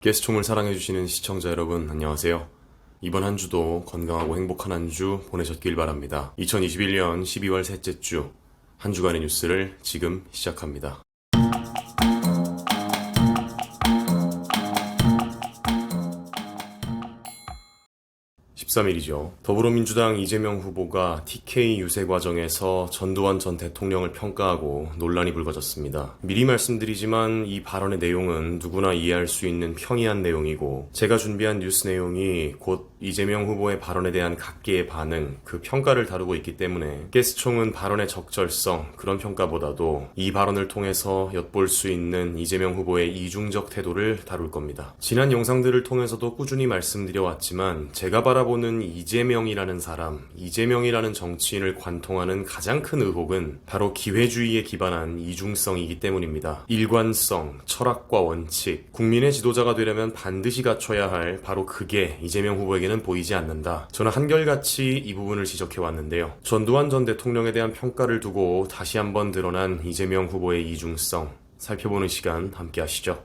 가스총을 사랑해주시는 시청자 여러분, 안녕하세요. 이번 한 주도 건강하고 행복한 한 주 보내셨길 바랍니다. 2021년 12월 셋째 주, 한 주간의 뉴스를 지금 시작합니다. 13일이죠. 더불어민주당 이재명 후보가 TK 유세 과정에서 전두환 전 대통령을 평가하고 논란이 불거졌습니다. 미리 말씀드리지만 이 발언의 내용은 누구나 이해할 수 있는 평이한 내용이고, 제가 준비한 뉴스 내용이 곧 이재명 후보의 발언에 대한 각계의 반응, 그 평가를 다루고 있기 때문에 가스총은 발언의 적절성, 그런 평가보다도 이 발언을 통해서 엿볼 수 있는 이재명 후보의 이중적 태도를 다룰 겁니다. 지난 영상들을 통해서도 꾸준히 말씀드려왔지만, 제가 바라보는 이재명이라는 사람, 이재명이라는 정치인을 관통하는 가장 큰 의혹은 바로 기회주의에 기반한 이중성이기 때문입니다. 일관성, 철학과 원칙, 국민의 지도자가 되려면 반드시 갖춰야 할 바로 그게 이재명 후보에게는 보이지 않는다. 저는 한결같이 이 부분을 지적해왔는데요. 전두환 전 대통령에 대한 평가를 두고 다시 한번 드러난 이재명 후보의 이중성, 살펴보는 시간 함께 하시죠.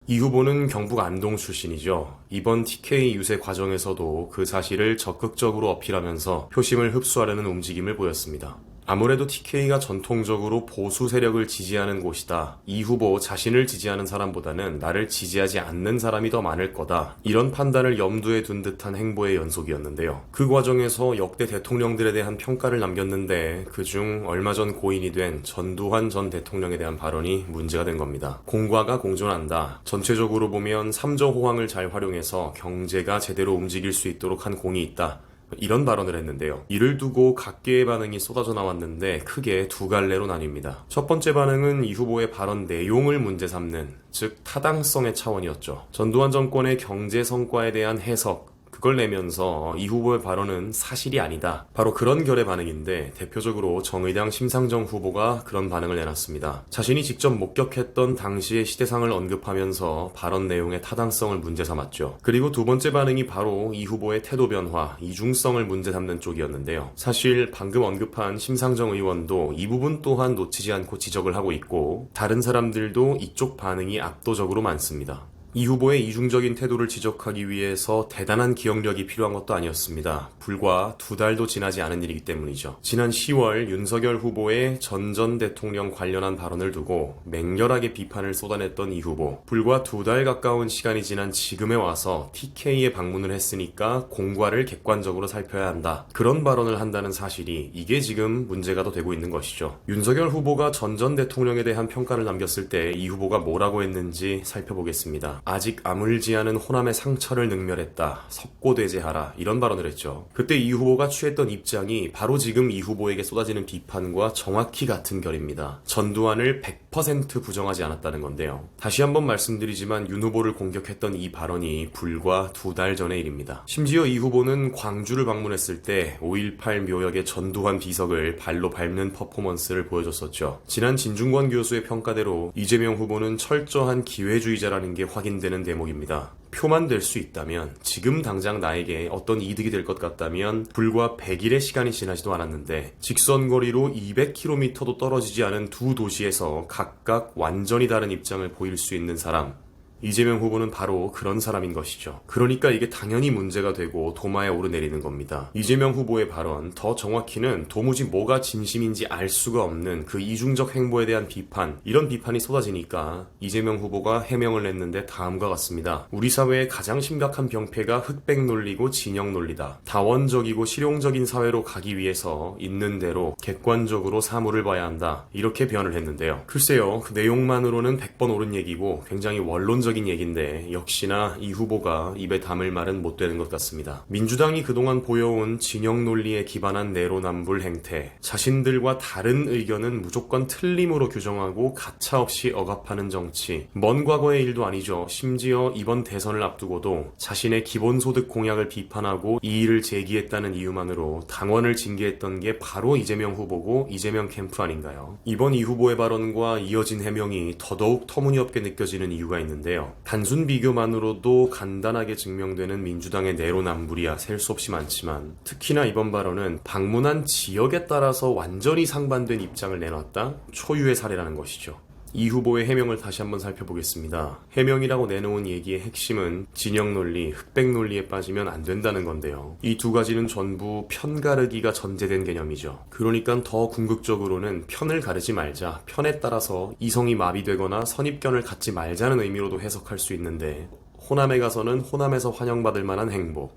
이 후보는 경북 안동 출신이죠. 이번 TK 유세 과정에서도 그 사실을 적극적으로 어필하면서 표심을 흡수하려는 움직임을 보였습니다. 아무래도 TK가 전통적으로 보수 세력을 지지하는 곳이다. 이 후보 자신을 지지하는 사람보다는 나를 지지하지 않는 사람이 더 많을 거다. 이런 판단을 염두에 둔 듯한 행보의 연속이었는데요. 그 과정에서 역대 대통령들에 대한 평가를 남겼는데, 그중 얼마 전 고인이 된 전두환 전 대통령에 대한 발언이 문제가 된 겁니다. 공과가 공존한다. 전체적으로 보면 삼저 호황을 잘 활용해서 경제가 제대로 움직일 수 있도록 한 공이 있다. 이런 발언을 했는데요. 이를 두고 각계의 반응이 쏟아져 나왔는데 크게 두 갈래로 나뉩니다. 첫 번째 반응은 이 후보의 발언 내용을 문제 삼는, 즉 타당성의 차원이었죠. 전두환 정권의 경제 성과에 대한 해석, 그걸 내면서 이 후보의 발언은 사실이 아니다. 바로 그런 결의 반응인데, 대표적으로 정의당 심상정 후보가 그런 반응을 내놨습니다. 자신이 직접 목격했던 당시의 시대상을 언급하면서 발언 내용의 타당성을 문제 삼았죠. 그리고 두 번째 반응이 바로 이 후보의 태도 변화, 이중성을 문제 삼는 쪽이었는데요. 사실 방금 언급한 심상정 의원도 이 부분 또한 놓치지 않고 지적을 하고 있고, 다른 사람들도 이쪽 반응이 압도적으로 많습니다. 이 후보의 이중적인 태도를 지적하기 위해서 대단한 기억력이 필요한 것도 아니었습니다. 불과 2달도 지나지 않은 일이기 때문이죠. 지난 10월 윤석열 후보의 전 대통령 관련한 발언을 두고 맹렬하게 비판을 쏟아냈던 이 후보, 불과 2달 가까운 시간이 지난 지금에 와서 TK에 방문을 했으니까 공과를 객관적으로 살펴야 한다. 그런 발언을 한다는 사실이, 이게 지금 문제가 더 되고 있는 것이죠. 윤석열 후보가 전 대통령에 대한 평가를 남겼을 때 이 후보가 뭐라고 했는지 살펴보겠습니다. 아직 아물지 않은 호남의 상처를 능멸했다. 석고대죄하라. 이런 발언을 했죠. 그때 이 후보가 취했던 입장이 바로 지금 이 후보에게 쏟아지는 비판과 정확히 같은 결입니다. 전두환을 100% 부정하지 않았다는 건데요. 다시 한번 말씀드리지만 윤 후보를 공격했던 이 발언이 불과 2달 전의 일입니다. 심지어 이 후보는 광주를 방문했을 때 5.18 묘역의 전두환 비석을 발로 밟는 퍼포먼스를 보여줬었죠. 지난 진중권 교수의 평가대로 이재명 후보는 철저한 기회주의자라는 게 확인되는 대목입니다. 표만 될 수 있다면, 지금 당장 나에게 어떤 이득이 될 것 같다면 불과 100일의 시간이 지나지도 않았는데 직선거리로 200km도 떨어지지 않은 두 도시에서 각각 완전히 다른 입장을 보일 수 있는 사람, 이재명 후보는 바로 그런 사람인 것이죠. 그러니까 이게 당연히 문제가 되고 도마에 오르내리는 겁니다. 이재명 후보의 발언, 더 정확히는 도무지 뭐가 진심인지 알 수가 없는 그 이중적 행보에 대한 비판, 이런 비판이 쏟아지니까 이재명 후보가 해명을 냈는데 다음과 같습니다. 우리 사회의 가장 심각한 병폐가 흑백 논리고 진영 논리다. 다원적이고 실용적인 사회로 가기 위해서 있는 대로 객관적으로 사물을 봐야 한다. 이렇게 변을 했는데요. 글쎄요, 그 내용만으로는 100번 옳은 얘기고 굉장히 원론적인 얘기인데, 역시나 이 후보가 입에 담을 말은 못 되는 것 같습니다. 민주당이 그동안 보여온 진영 논리에 기반한 내로남불 행태, 자신들과 다른 의견은 무조건 틀림으로 규정하고 가차없이 억압하는 정치, 먼 과거의 일도 아니죠. 심지어 이번 대선을 앞두고도 자신의 기본소득 공약을 비판하고 이의를 제기했다는 이유만으로 당원을 징계했던 게 바로 이재명 후보고 이재명 캠프 아닌가요? 이번 이 후보의 발언과 이어진 해명이 더더욱 터무니없게 느껴지는 이유가 있는데요. 단순 비교만으로도 간단하게 증명되는 민주당의 내로남불이야 셀 수 없이 많지만, 특히나 이번 발언은 방문한 지역에 따라서 완전히 상반된 입장을 내놨다? 초유의 사례라는 것이죠. 이 후보의 해명을 다시 한번 살펴보겠습니다. 해명이라고 내놓은 얘기의 핵심은 진영 논리, 흑백 논리에 빠지면 안 된다는 건데요. 이 두 가지는 전부 편가르기가 전제된 개념이죠. 그러니까 더 궁극적으로는 편을 가르지 말자, 편에 따라서 이성이 마비되거나 선입견을 갖지 말자는 의미로도 해석할 수 있는데, 호남에 가서는 호남에서 환영받을 만한 행보,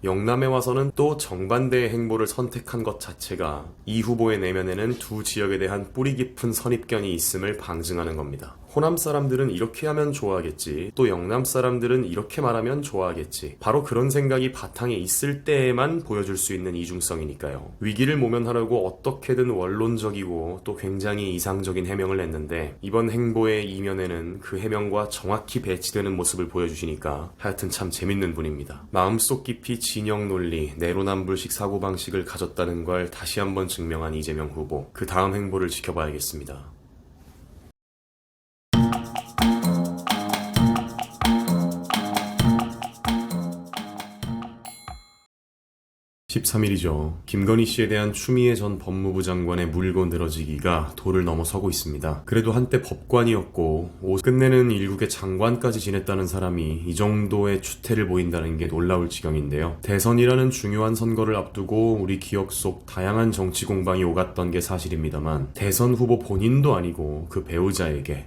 영남에 와서는 또 정반대의 행보를 선택한 것 자체가 이 후보의 내면에는 두 지역에 대한 뿌리 깊은 선입견이 있음을 방증하는 겁니다. 호남 사람들은 이렇게 하면 좋아하겠지, 또 영남 사람들은 이렇게 말하면 좋아하겠지, 바로 그런 생각이 바탕에 있을 때에만 보여줄 수 있는 이중성이니까요. 위기를 모면하려고 어떻게든 원론적이고 또 굉장히 이상적인 해명을 냈는데, 이번 행보의 이면에는 그 해명과 정확히 배치되는 모습을 보여주시니까 하여튼 참 재밌는 분입니다. 마음속 깊이 진영 논리, 내로남불식 사고방식을 가졌다는 걸 다시 한번 증명한 이재명 후보, 그 다음 행보를 지켜봐야겠습니다. 13일이죠. 김건희 씨에 대한 추미애 전 법무부 장관의 물고 늘어지기가 도를 넘어서고 있습니다. 그래도 한때 법관이었고 끝내는 일국의 장관까지 지냈다는 사람이 이 정도의 추태를 보인다는 게 놀라울 지경인데요. 대선이라는 중요한 선거를 앞두고 우리 기억 속 다양한 정치 공방이 오갔던 게 사실입니다만, 대선 후보 본인도 아니고 그 배우자에게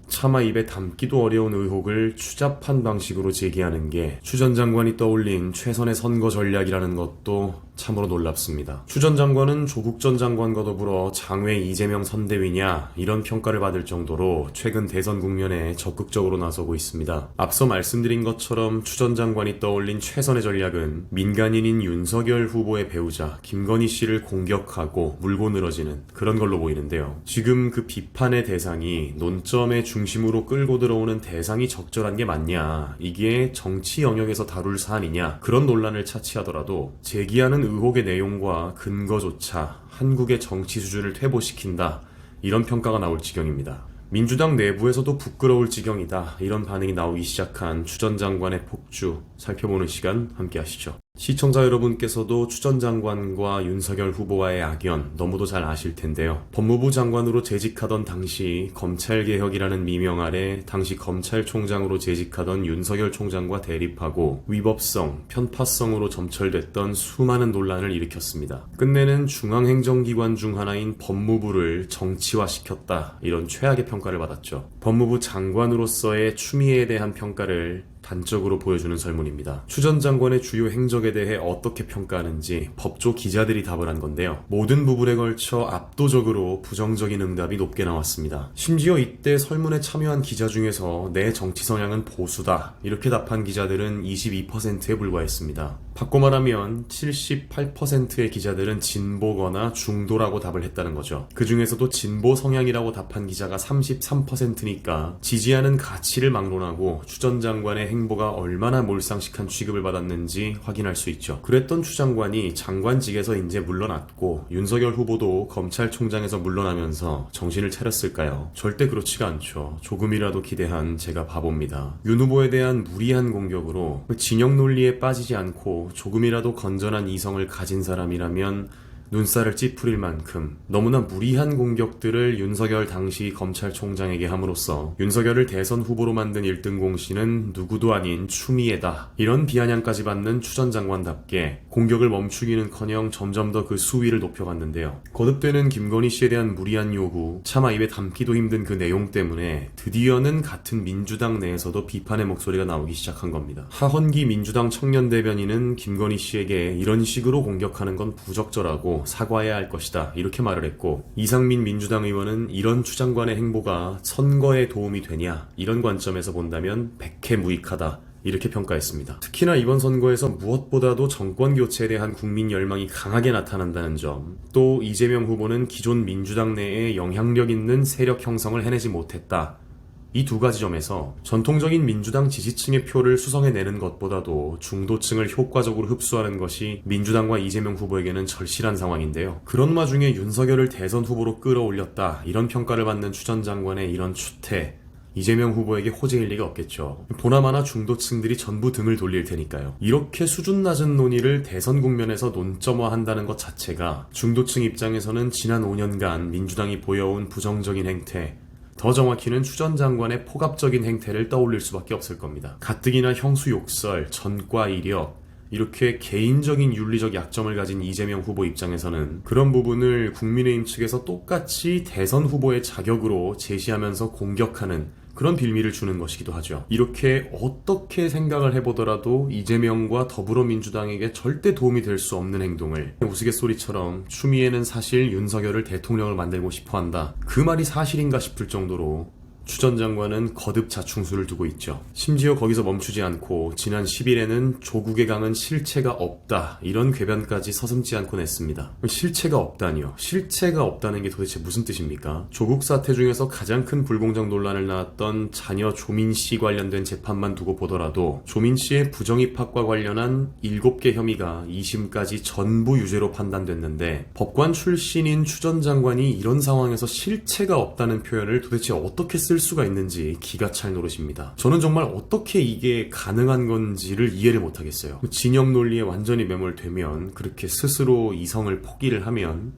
차마 입에 담기도 어려운 의혹을 추잡한 방식으로 제기하는 게 추 전 장관이 떠올린 최선의 선거 전략이라는 것도 참으로 놀랍습니다. 추 전 장관은 조국 전 장관과 더불어 장외 이재명 선대위냐 이런 평가를 받을 정도로 최근 대선 국면에 적극적으로 나서고 있습니다. 앞서 말씀드린 것처럼 추 전 장관이 떠올린 최선의 전략은 민간인인 윤석열 후보의 배우자 김건희 씨를 공격하고 물고 늘어지는 그런 걸로 보이는데요. 지금 그 비판의 대상이 논점의 중심으로 끌고 들어오는 대상이 적절한 게 맞냐, 이게 정치 영역에서 다룰 사안이냐, 그런 논란을 차치하더라도 제기하는 의혹의 내용과 근거조차 한국의 정치 수준을 퇴보시킨다, 이런 평가가 나올 지경입니다. 민주당 내부에서도 부끄러울 지경이다, 이런 반응이 나오기 시작한 추 전 장관의 폭주, 살펴보는 시간 함께 하시죠. 시청자 여러분께서도 추 전 장관과 윤석열 후보와의 악연 너무도 잘 아실 텐데요. 법무부 장관으로 재직하던 당시 검찰개혁이라는 미명 아래 당시 검찰총장으로 재직하던 윤석열 총장과 대립하고 위법성, 편파성으로 점철됐던 수많은 논란을 일으켰습니다. 끝내는 중앙행정기관 중 하나인 법무부를 정치화시켰다, 이런 최악의 평가를 받았죠. 법무부 장관으로서의 추미애에 대한 평가를 단적으로 보여주는 설문입니다. 추 전 장관의 주요 행적에 대해 어떻게 평가하는지 법조 기자들이 답을 한 건데요. 모든 부분에 걸쳐 압도적으로 부정적인 응답이 높게 나왔습니다. 심지어 이때 설문에 참여한 기자 중에서 내 정치 성향은 보수다, 이렇게 답한 기자들은 22%에 불과했습니다. 바꿔 말하면 78%의 기자들은 진보거나 중도라고 답을 했다는 거죠. 그 중에서도 진보 성향이라고 답한 기자가 33%니까 지지하는 가치를 막론하고 추 전 장관의 행보가 얼마나 몰상식한 취급을 받았는지 확인할 수 있죠. 그랬던 추 장관이 장관직에서 이제 물러났고 윤석열 후보도 검찰총장에서 물러나면서 정신을 차렸을까요? 절대 그렇지가 않죠. 조금이라도 기대한 제가 바보입니다. 윤 후보에 대한 무리한 공격으로 진영 논리에 빠지지 않고 조금이라도 건전한 이성을 가진 사람이라면 눈살을 찌푸릴 만큼 너무나 무리한 공격들을 윤석열 당시 검찰총장에게 함으로써 윤석열을 대선 후보로 만든 1등 공신은 누구도 아닌 추미애다, 이런 비아냥까지 받는 추 전 장관답게 공격을 멈추기는커녕 점점 더 그 수위를 높여갔는데요. 거듭되는 김건희 씨에 대한 무리한 요구, 차마 입에 담기도 힘든 그 내용 때문에 드디어는 같은 민주당 내에서도 비판의 목소리가 나오기 시작한 겁니다. 하헌기 민주당 청년대변인은 김건희 씨에게 이런 식으로 공격하는 건 부적절하고 사과해야 할 것이다, 이렇게 말을 했고, 이상민 민주당 의원은 이런 추 장관의 행보가 선거에 도움이 되냐, 이런 관점에서 본다면 백해무익하다, 이렇게 평가했습니다. 특히나 이번 선거에서 무엇보다도 정권 교체에 대한 국민 열망이 강하게 나타난다는 점, 또 이재명 후보는 기존 민주당 내에 영향력 있는 세력 형성을 해내지 못했다, 이 두 가지 점에서 전통적인 민주당 지지층의 표를 수성해내는 것보다도 중도층을 효과적으로 흡수하는 것이 민주당과 이재명 후보에게는 절실한 상황인데요. 그런 와중에 윤석열을 대선 후보로 끌어올렸다, 이런 평가를 받는 추 전 장관의 이런 추태, 이재명 후보에게 호재일 리가 없겠죠. 보나마나 중도층들이 전부 등을 돌릴 테니까요. 이렇게 수준 낮은 논의를 대선 국면에서 논점화한다는 것 자체가 중도층 입장에서는 지난 5년간 민주당이 보여온 부정적인 행태, 더 정확히는 추 전 장관의 폭압적인 행태를 떠올릴 수밖에 없을 겁니다. 가뜩이나 형수 욕설, 전과 이력, 이렇게 개인적인 윤리적 약점을 가진 이재명 후보 입장에서는 그런 부분을 국민의힘 측에서 똑같이 대선 후보의 자격으로 제시하면서 공격하는 그런 빌미를 주는 것이기도 하죠. 이렇게 어떻게 생각을 해보더라도 이재명과 더불어민주당에게 절대 도움이 될 수 없는 행동을 우스갯소리처럼 추미애는 사실 윤석열을 대통령을 만들고 싶어한다. 그 말이 사실인가 싶을 정도로 추 전 장관은 거듭 자충수를 두고 있죠. 심지어 거기서 멈추지 않고 지난 10일에는 조국의 강은 실체가 없다, 이런 궤변까지 서슴지 않고 냈습니다. 실체가 없다니요? 실체가 없다는 게 도대체 무슨 뜻입니까? 조국 사태 중에서 가장 큰 불공정 논란을 낳았던 자녀 조민 씨 관련된 재판만 두고 보더라도 조민 씨의 부정입학과 관련한 7개 혐의가 2심까지 전부 유죄로 판단됐는데 법관 출신인 추 전 장관이 이런 상황에서 실체가 없다는 표현을 도대체 어떻게 쓸 수가 있는지 기가 찰 노릇입니다. 저는 정말 어떻게 이게 가능한 건지를 이해를 못하겠어요. 진영 논리에 완전히 매몰되면, 그렇게 스스로 이성을 포기를 하면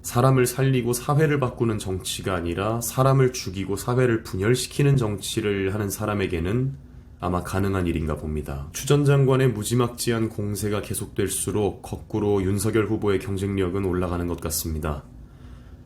사람을 살리고 사회를 바꾸는 정치가 아니라 사람을 죽이고 사회를 분열시키는 정치를 하는 사람에게는 아마 가능한 일인가 봅니다. 추 전 장관의 무지막지한 공세가 계속될수록 거꾸로 윤석열 후보의 경쟁력은 올라가는 것 같습니다.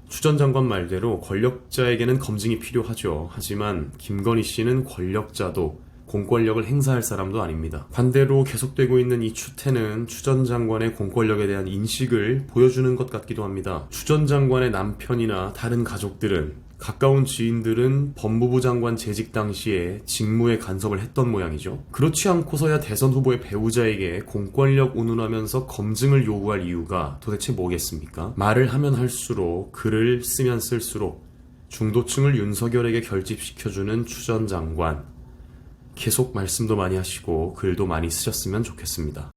추 전 장관 말대로 권력자에게는 검증이 필요하죠. 하지만 김건희 씨는 권력자도 공권력을 행사할 사람도 아닙니다. 반대로 계속되고 있는 이 추태는 추 전 장관의 공권력에 대한 인식을 보여주는 것 같기도 합니다. 추 전 장관의 남편이나 다른 가족들은, 가까운 지인들은 법무부 장관 재직 당시에 직무에 간섭을 했던 모양이죠. 그렇지 않고서야 대선 후보의 배우자에게 공권력 운운하면서 검증을 요구할 이유가 도대체 뭐겠습니까? 말을 하면 할수록, 글을 쓰면 쓸수록 중도층을 윤석열에게 결집시켜주는 추 전 장관, 계속 말씀도 많이 하시고 글도 많이 쓰셨으면 좋겠습니다.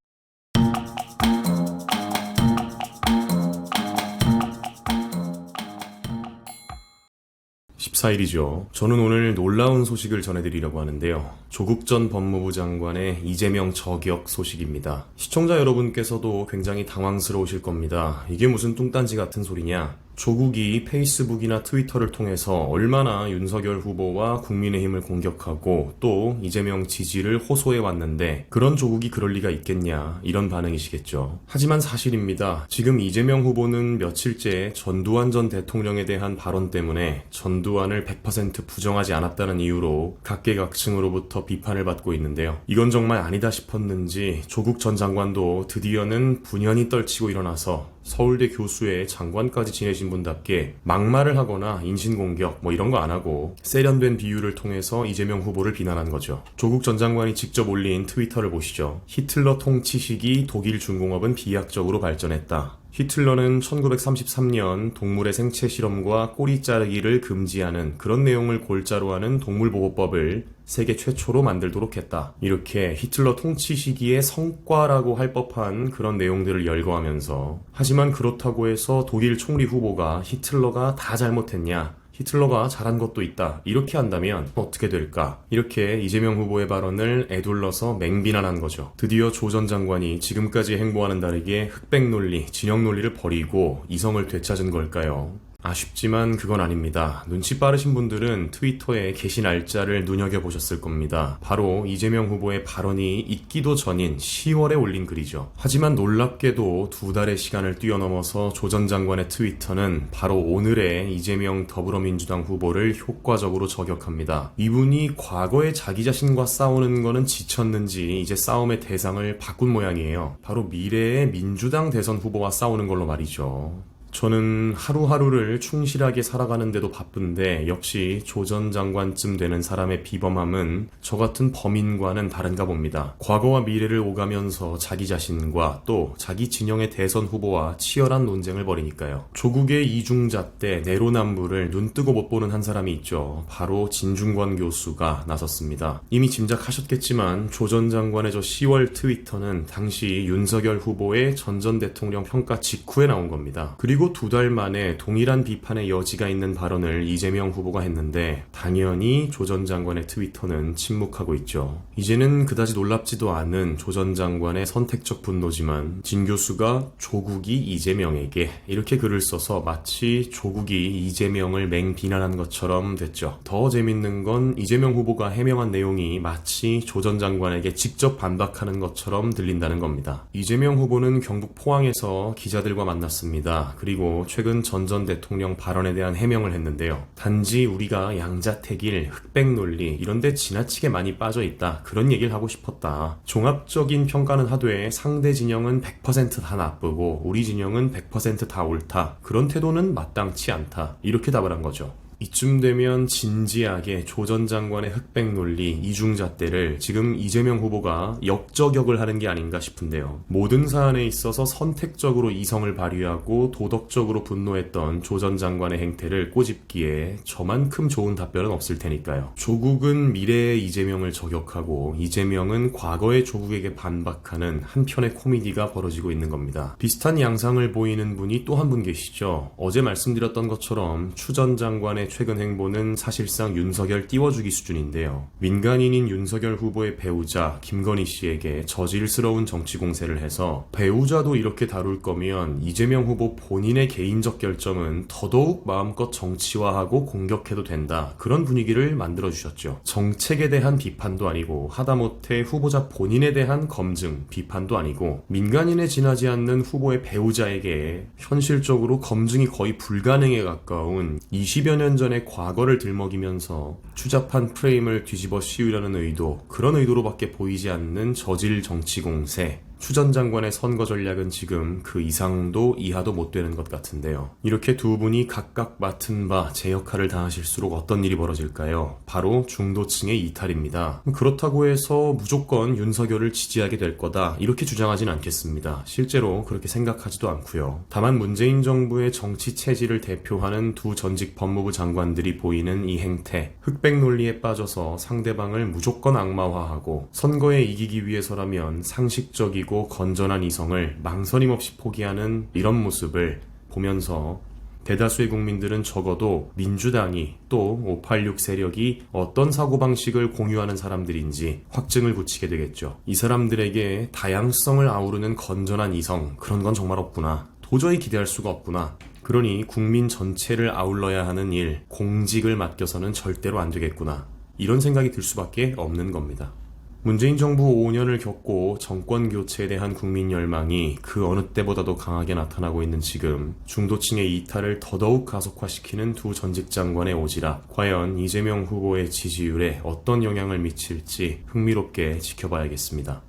14일이죠. 저는 오늘 놀라운 소식을 전해드리려고 하는데요. 조국 전 법무부 장관의 이재명 저격 소식입니다. 시청자 여러분께서도 굉장히 당황스러우실 겁니다. 이게 무슨 뚱딴지 같은 소리냐? 조국이 페이스북이나 트위터를 통해서 얼마나 윤석열 후보와 국민의힘을 공격하고 또 이재명 지지를 호소해 왔는데 그런 조국이 그럴 리가 있겠냐, 이런 반응이시겠죠. 하지만 사실입니다. 지금 이재명 후보는 며칠째 전두환 전 대통령에 대한 발언 때문에 전두환을 100% 부정하지 않았다는 이유로 각계각층으로부터 비판을 받고 있는데요. 이건 정말 아니다 싶었는지 조국 전 장관도 드디어는 분연히 떨치고 일어나서 서울대 교수의 장관까지 지내신 분답게 막말을 하거나 인신공격 이런 거 안 하고 세련된 비유를 통해서 이재명 후보를 비난한 거죠. 조국 전 장관이 직접 올린 트위터를 보시죠. 히틀러 통치 시기 독일 중공업은 비약적으로 발전했다. 히틀러는 1933년 동물의 생체 실험과 꼬리 자르기를 금지하는 그런 내용을 골자로 하는 동물보호법을 세계 최초로 만들도록 했다. 이렇게 히틀러 통치 시기의 성과라고 할 법한 그런 내용들을 열거하면서, 하지만 그렇다고 해서 독일 총리 후보가 히틀러가 다 잘못했냐, 히틀러가 잘한 것도 있다, 이렇게 한다면 어떻게 될까? 이렇게 이재명 후보의 발언을 에둘러서 맹비난한 거죠. 드디어 조 전 장관이 지금까지 행보와는 다르게 흑백 논리, 진영 논리를 버리고 이성을 되찾은 걸까요? 아쉽지만 그건 아닙니다. 눈치 빠르신 분들은 트위터에 게시 날짜를 눈여겨보셨을 겁니다. 바로 이재명 후보의 발언이 있기도 전인 10월에 올린 글이죠. 하지만 놀랍게도 2달의 시간을 뛰어넘어서 조 전 장관의 트위터는 바로 오늘의 이재명 더불어민주당 후보를 효과적으로 저격합니다. 이분이 과거에 자기 자신과 싸우는 거는 지쳤는지 이제 싸움의 대상을 바꾼 모양이에요. 바로 미래의 민주당 대선 후보와 싸우는 걸로 말이죠. 저는 하루하루를 충실하게 살아가는데도 바쁜데 역시 조 전 장관쯤 되는 사람의 비범함은 저 같은 범인과는 다른가 봅니다. 과거와 미래를 오가면서 자기 자신과 또 자기 진영의 대선 후보와 치열한 논쟁을 벌이니까요. 조국의 이중잣 대 내로남불을 눈뜨고 못 보는 한 사람이 있죠. 바로 진중권 교수가 나섰습니다. 이미 짐작하셨겠지만 조 전 장관의 저 10월 트위터는 당시 윤석열 후보의 전 대통령 평가 직후에 나온 겁니다. 그리고 그리고 2달 만에 동일한 비판의 여지가 있는 발언을 이재명 후보가 했는데 당연히 조 전 장관의 트위터는 침묵하고 있죠. 이제는 그다지 놀랍지도 않은 조 전 장관의 선택적 분노지만 진 교수가 조국이 이재명에게 이렇게 글을 써서 마치 조국이 이재명을 맹비난한 것처럼 됐죠. 더 재밌는 건 이재명 후보가 해명한 내용이 마치 조 전 장관에게 직접 반박하는 것처럼 들린다는 겁니다. 이재명 후보는 경북 포항에서 기자들과 만났습니다. 그리고 최근 전 대통령 발언에 대한 해명을 했는데요. 단지 우리가 양자택일, 흑백 논리 이런 데 지나치게 많이 빠져 있다. 그런 얘기를 하고 싶었다. 종합적인 평가는 하되 상대 진영은 100%다 나쁘고 우리 진영은 100%다 옳다. 그런 태도는 마땅치 않다. 이렇게 답을 한 거죠. 이쯤 되면 진지하게 조 전 장관의 흑백 논리, 이중잣대를 지금 이재명 후보가 역저격을 하는 게 아닌가 싶은데요. 모든 사안에 있어서 선택적으로 이성을 발휘하고 도덕적으로 분노했던 조 전 장관의 행태를 꼬집기에 저만큼 좋은 답변은 없을 테니까요. 조국은 미래의 이재명을 저격하고 이재명은 과거의 조국에게 반박하는 한편의 코미디가 벌어지고 있는 겁니다. 비슷한 양상을 보이는 분이 또 한 분 계시죠. 어제 말씀드렸던 것처럼 추 전 장관의 최근 행보는 사실상 윤석열 띄워주기 수준인데요. 민간인인 윤석열 후보의 배우자 김건희 씨에게 저질스러운 정치 공세를 해서 배우자도 이렇게 다룰 거면 이재명 후보 본인의 개인적 결정은 더더욱 마음껏 정치화하고 공격해도 된다. 그런 분위기를 만들어주셨죠. 정책에 대한 비판도 아니고 하다못해 후보자 본인에 대한 검증, 비판도 아니고 민간인에 지나지 않는 후보의 배우자에게 현실적으로 검증이 거의 불가능에 가까운 20여 년 전의 과거를 들먹이면서 추잡한 프레임을 뒤집어 씌우려는 의도, 그런 의도로밖에 보이지 않는 저질 정치 공세. 추 전 장관의 선거 전략은 지금 그 이상도 이하도 못 되는 것 같은데요. 이렇게 두 분이 각각 맡은 바 제 역할을 다하실수록 어떤 일이 벌어질까요? 바로 중도층의 이탈입니다. 그렇다고 해서 무조건 윤석열을 지지하게 될 거다 이렇게 주장하진 않겠습니다. 실제로 그렇게 생각하지도 않고요. 다만 문재인 정부의 정치 체질을 대표하는 두 전직 법무부 장관들이 보이는 이 행태, 흑백 논리에 빠져서 상대방을 무조건 악마화하고 선거에 이기기 위해서라면 상식적이고 건전한 이성을 망설임 없이 포기하는 이런 모습을 보면서 대다수의 국민들은 적어도 민주당이 또 586 세력이 어떤 사고방식을 공유하는 사람들인지 확증을 굳히게 되겠죠. 이 사람들에게 다양성을 아우르는 건전한 이성, 그런 건 정말 없구나. 도저히 기대할 수가 없구나. 그러니 국민 전체를 아울러야 하는 일, 공직을 맡겨서는 절대로 안 되겠구나. 이런 생각이 들 수밖에 없는 겁니다. 문재인 정부 5년을 겪고 정권 교체에 대한 국민 열망이 그 어느 때보다도 강하게 나타나고 있는 지금 중도층의 이탈을 더더욱 가속화시키는 두 전직 장관의 오지랖, 과연 이재명 후보의 지지율에 어떤 영향을 미칠지 흥미롭게 지켜봐야겠습니다.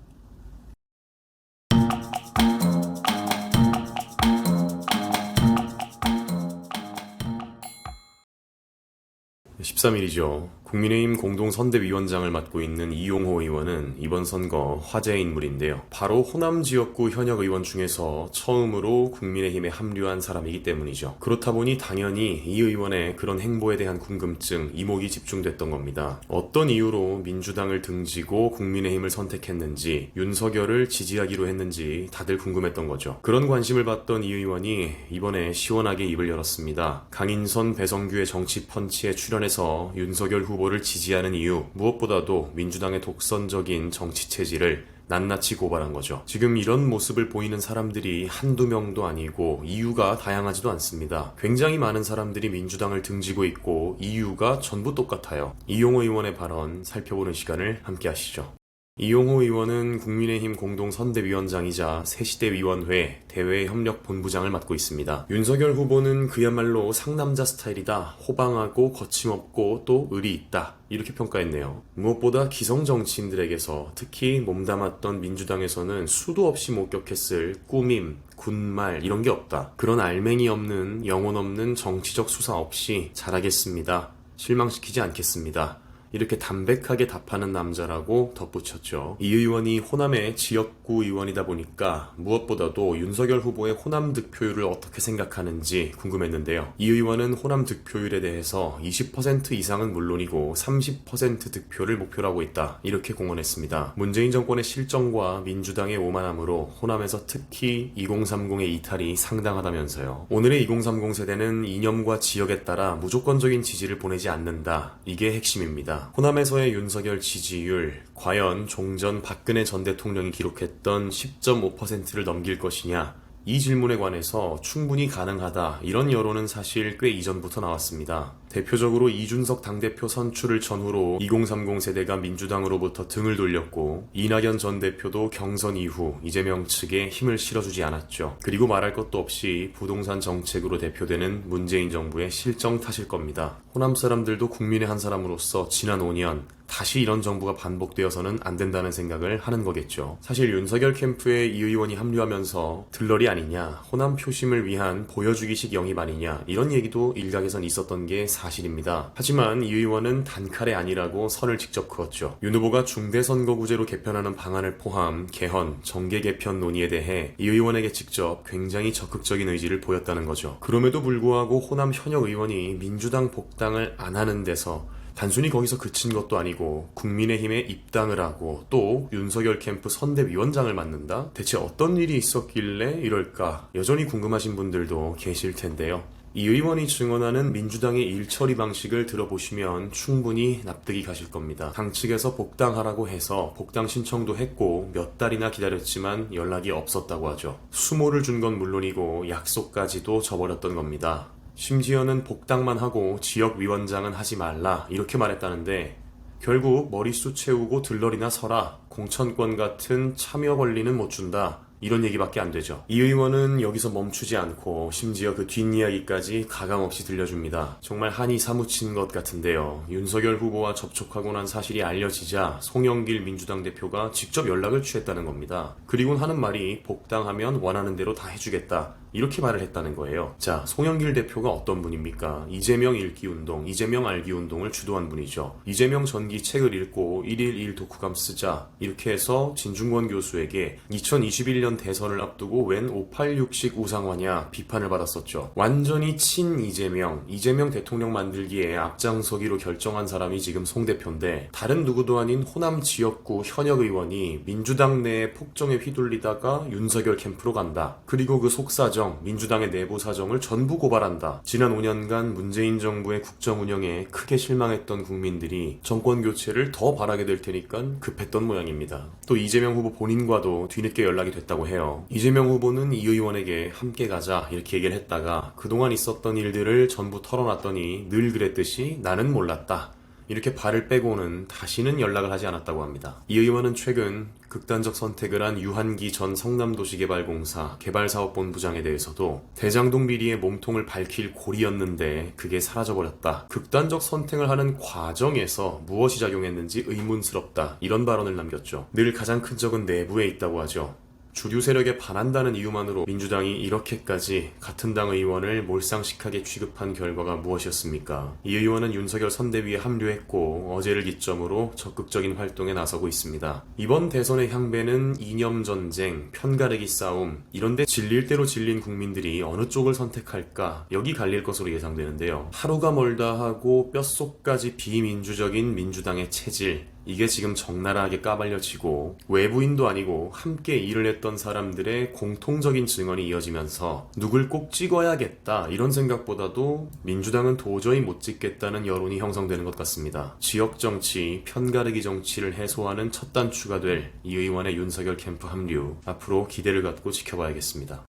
13일이죠. 국민의힘 공동선대위원장을 맡고 있는 이용호 의원은 이번 선거 화제의 인물인데요. 바로 호남 지역구 현역 의원 중에서 처음으로 국민의힘에 합류한 사람이기 때문이죠. 그렇다 보니 당연히 이 의원의 그런 행보에 대한 궁금증, 이목이 집중됐던 겁니다. 어떤 이유로 민주당을 등지고 국민의힘을 선택했는지, 윤석열을 지지하기로 했는지 다들 궁금했던 거죠. 그런 관심을 받던 이 의원이 이번에 시원하게 입을 열었습니다. 강인선, 배성규의 정치 펀치에 출연해서 윤석열 후보를 지지하는 이유, 무엇보다도 민주당의 독선적인 정치 체질을 낱낱이 고발한 거죠. 지금 이런 모습을 보이는 사람들이 한두 명도 아니고 이유가 다양하지도 않습니다. 굉장히 많은 사람들이 민주당을 등지고 있고 이유가 전부 똑같아요. 이용호 의원의 발언 살펴보는 시간을 함께 하시죠. 이용호 의원은 국민의힘 공동선대위원장이자 새시대위원회 대외협력본부장을 맡고 있습니다. 윤석열 후보는 그야말로 상남자 스타일이다. 호방하고 거침없고 또 의리 있다. 이렇게 평가했네요. 무엇보다 기성 정치인들에게서 특히 몸담았던 민주당에서는 수도 없이 목격했을 꾸밈, 군말 이런 게 없다. 그런 알맹이 없는 영혼 없는 정치적 수사 없이 잘하겠습니다. 실망시키지 않겠습니다. 이렇게 담백하게 답하는 남자라고 덧붙였죠. 이 의원이 호남의 지역구 의원이다 보니까 무엇보다도 윤석열 후보의 호남 득표율을 어떻게 생각하는지 궁금했는데요. 이 의원은 호남 득표율에 대해서 20% 이상은 물론이고 30% 득표를 목표로 하고 있다, 이렇게 공언했습니다. 문재인 정권의 실정과 민주당의 오만함으로 호남에서 특히 2030의 이탈이 상당하다면서요. 오늘의 2030 세대는 이념과 지역에 따라 무조건적인 지지를 보내지 않는다, 이게 핵심입니다. 호남에서의 윤석열 지지율, 과연 종전 박근혜 전 대통령이 기록했던 10.5%를 넘길 것이냐, 이 질문에 관해서 충분히 가능하다, 이런 여론은 사실 꽤 이전부터 나왔습니다. 대표적으로 이준석 당대표 선출을 전후로 2030 세대가 민주당으로부터 등을 돌렸고, 이낙연 전 대표도 경선 이후 이재명 측에 힘을 실어주지 않았죠. 그리고 말할 것도 없이 부동산 정책으로 대표되는 문재인 정부의 실정 탓일 겁니다. 호남 사람들도 국민의 한 사람으로서 지난 5년 다시 이런 정부가 반복되어서는 안 된다는 생각을 하는 거겠죠. 사실 윤석열 캠프에 이 의원이 합류하면서 들러리 아니냐, 호남 표심을 위한 보여주기식 영입 아니냐, 이런 얘기도 일각에선 있었던 게 사실입니다. 하지만 이 의원은 단칼에 아니라고 선을 직접 그었죠. 윤 후보가 중대선거구제로 개편하는 방안을 포함 개헌, 정계 개편 논의에 대해 이 의원에게 직접 굉장히 적극적인 의지를 보였다는 거죠. 그럼에도 불구하고 호남 현역 의원이 민주당 복당을 안 하는 데서 단순히 거기서 그친 것도 아니고 국민의힘에 입당을 하고 또 윤석열 캠프 선대위원장을 맡는다? 대체 어떤 일이 있었길래 이럴까? 여전히 궁금하신 분들도 계실 텐데요. 이 의원이 증언하는 민주당의 일처리 방식을 들어보시면 충분히 납득이 가실 겁니다. 당 측에서 복당하라고 해서 복당 신청도 했고 몇 달이나 기다렸지만 연락이 없었다고 하죠. 수모를 준 건 물론이고 약속까지도 저버렸던 겁니다. 심지어는 복당만 하고 지역위원장은 하지 말라, 이렇게 말했다는데 결국 머릿수 채우고 들러리나 서라, 공천권 같은 참여 권리는 못 준다, 이런 얘기밖에 안 되죠. 이 의원은 여기서 멈추지 않고 심지어 그 뒷이야기까지 가감없이 들려줍니다. 정말 한이 사무친 것 같은데요. 윤석열 후보와 접촉하고 난 사실이 알려지자 송영길 민주당 대표가 직접 연락을 취했다는 겁니다. 그리곤 하는 말이 복당하면 원하는 대로 다 해주겠다, 이렇게 말을 했다는 거예요. 자, 송영길 대표가 어떤 분입니까? 이재명 읽기운동, 이재명 알기운동을 주도한 분이죠. 이재명 전기 책을 읽고 1일 1 독후감 쓰자, 이렇게 해서 진중권 교수에게 2021년 대선을 앞두고 웬 586식 우상화냐 비판을 받았었죠. 완전히 친 이재명 대통령 만들기에 앞장서기로 결정한 사람이 지금 송 대표인데, 다른 누구도 아닌 호남 지역구 현역 의원이 민주당 내에 폭정에 휘둘리다가 윤석열 캠프로 간다. 그리고 그 속사정, 민주당의 내부 사정을 전부 고발한다. 지난 5년간 문재인 정부의 국정 운영에 크게 실망했던 국민들이 정권 교체를 더 바라게 될 테니까 급했던 모양입니다. 또 이재명 후보 본인과도 뒤늦게 연락이 됐다고 해요. 이재명 후보는 이 의원에게 함께 가자, 이렇게 얘기를 했다가 그동안 있었던 일들을 전부 털어놨더니 늘 그랬듯이 나는 몰랐다, 이렇게 발을 빼고는 다시는 연락을 하지 않았다고 합니다. 이 의원은 최근 극단적 선택을 한 유한기 전 성남도시개발공사 개발사업본부장에 대해서도 대장동 비리의 몸통을 밝힐 고리였는데 그게 사라져버렸다, 극단적 선택을 하는 과정에서 무엇이 작용했는지 의문스럽다, 이런 발언을 남겼죠. 늘 가장 큰 적은 내부에 있다고 하죠. 주류 세력에 반한다는 이유만으로 민주당이 이렇게까지 같은 당 의원을 몰상식하게 취급한 결과가 무엇이었습니까? 이 의원은 윤석열 선대위에 합류했고 어제를 기점으로 적극적인 활동에 나서고 있습니다. 이번 대선의 향배는 이념전쟁, 편가르기 싸움, 이런데 질릴 대로 질린 국민들이 어느 쪽을 선택할까, 여기 갈릴 것으로 예상되는데요. 하루가 멀다 하고 뼛속까지 비민주적인 민주당의 체질, 이게 지금 적나라하게 까발려지고 외부인도 아니고 함께 일을 했던 사람들의 공통적인 증언이 이어지면서 누굴 꼭 찍어야겠다, 이런 생각보다도 민주당은 도저히 못 찍겠다는 여론이 형성되는 것 같습니다. 지역정치, 편가르기 정치를 해소하는 첫 단추가 될 이 의원의 윤석열 캠프 합류, 앞으로 기대를 갖고 지켜봐야겠습니다.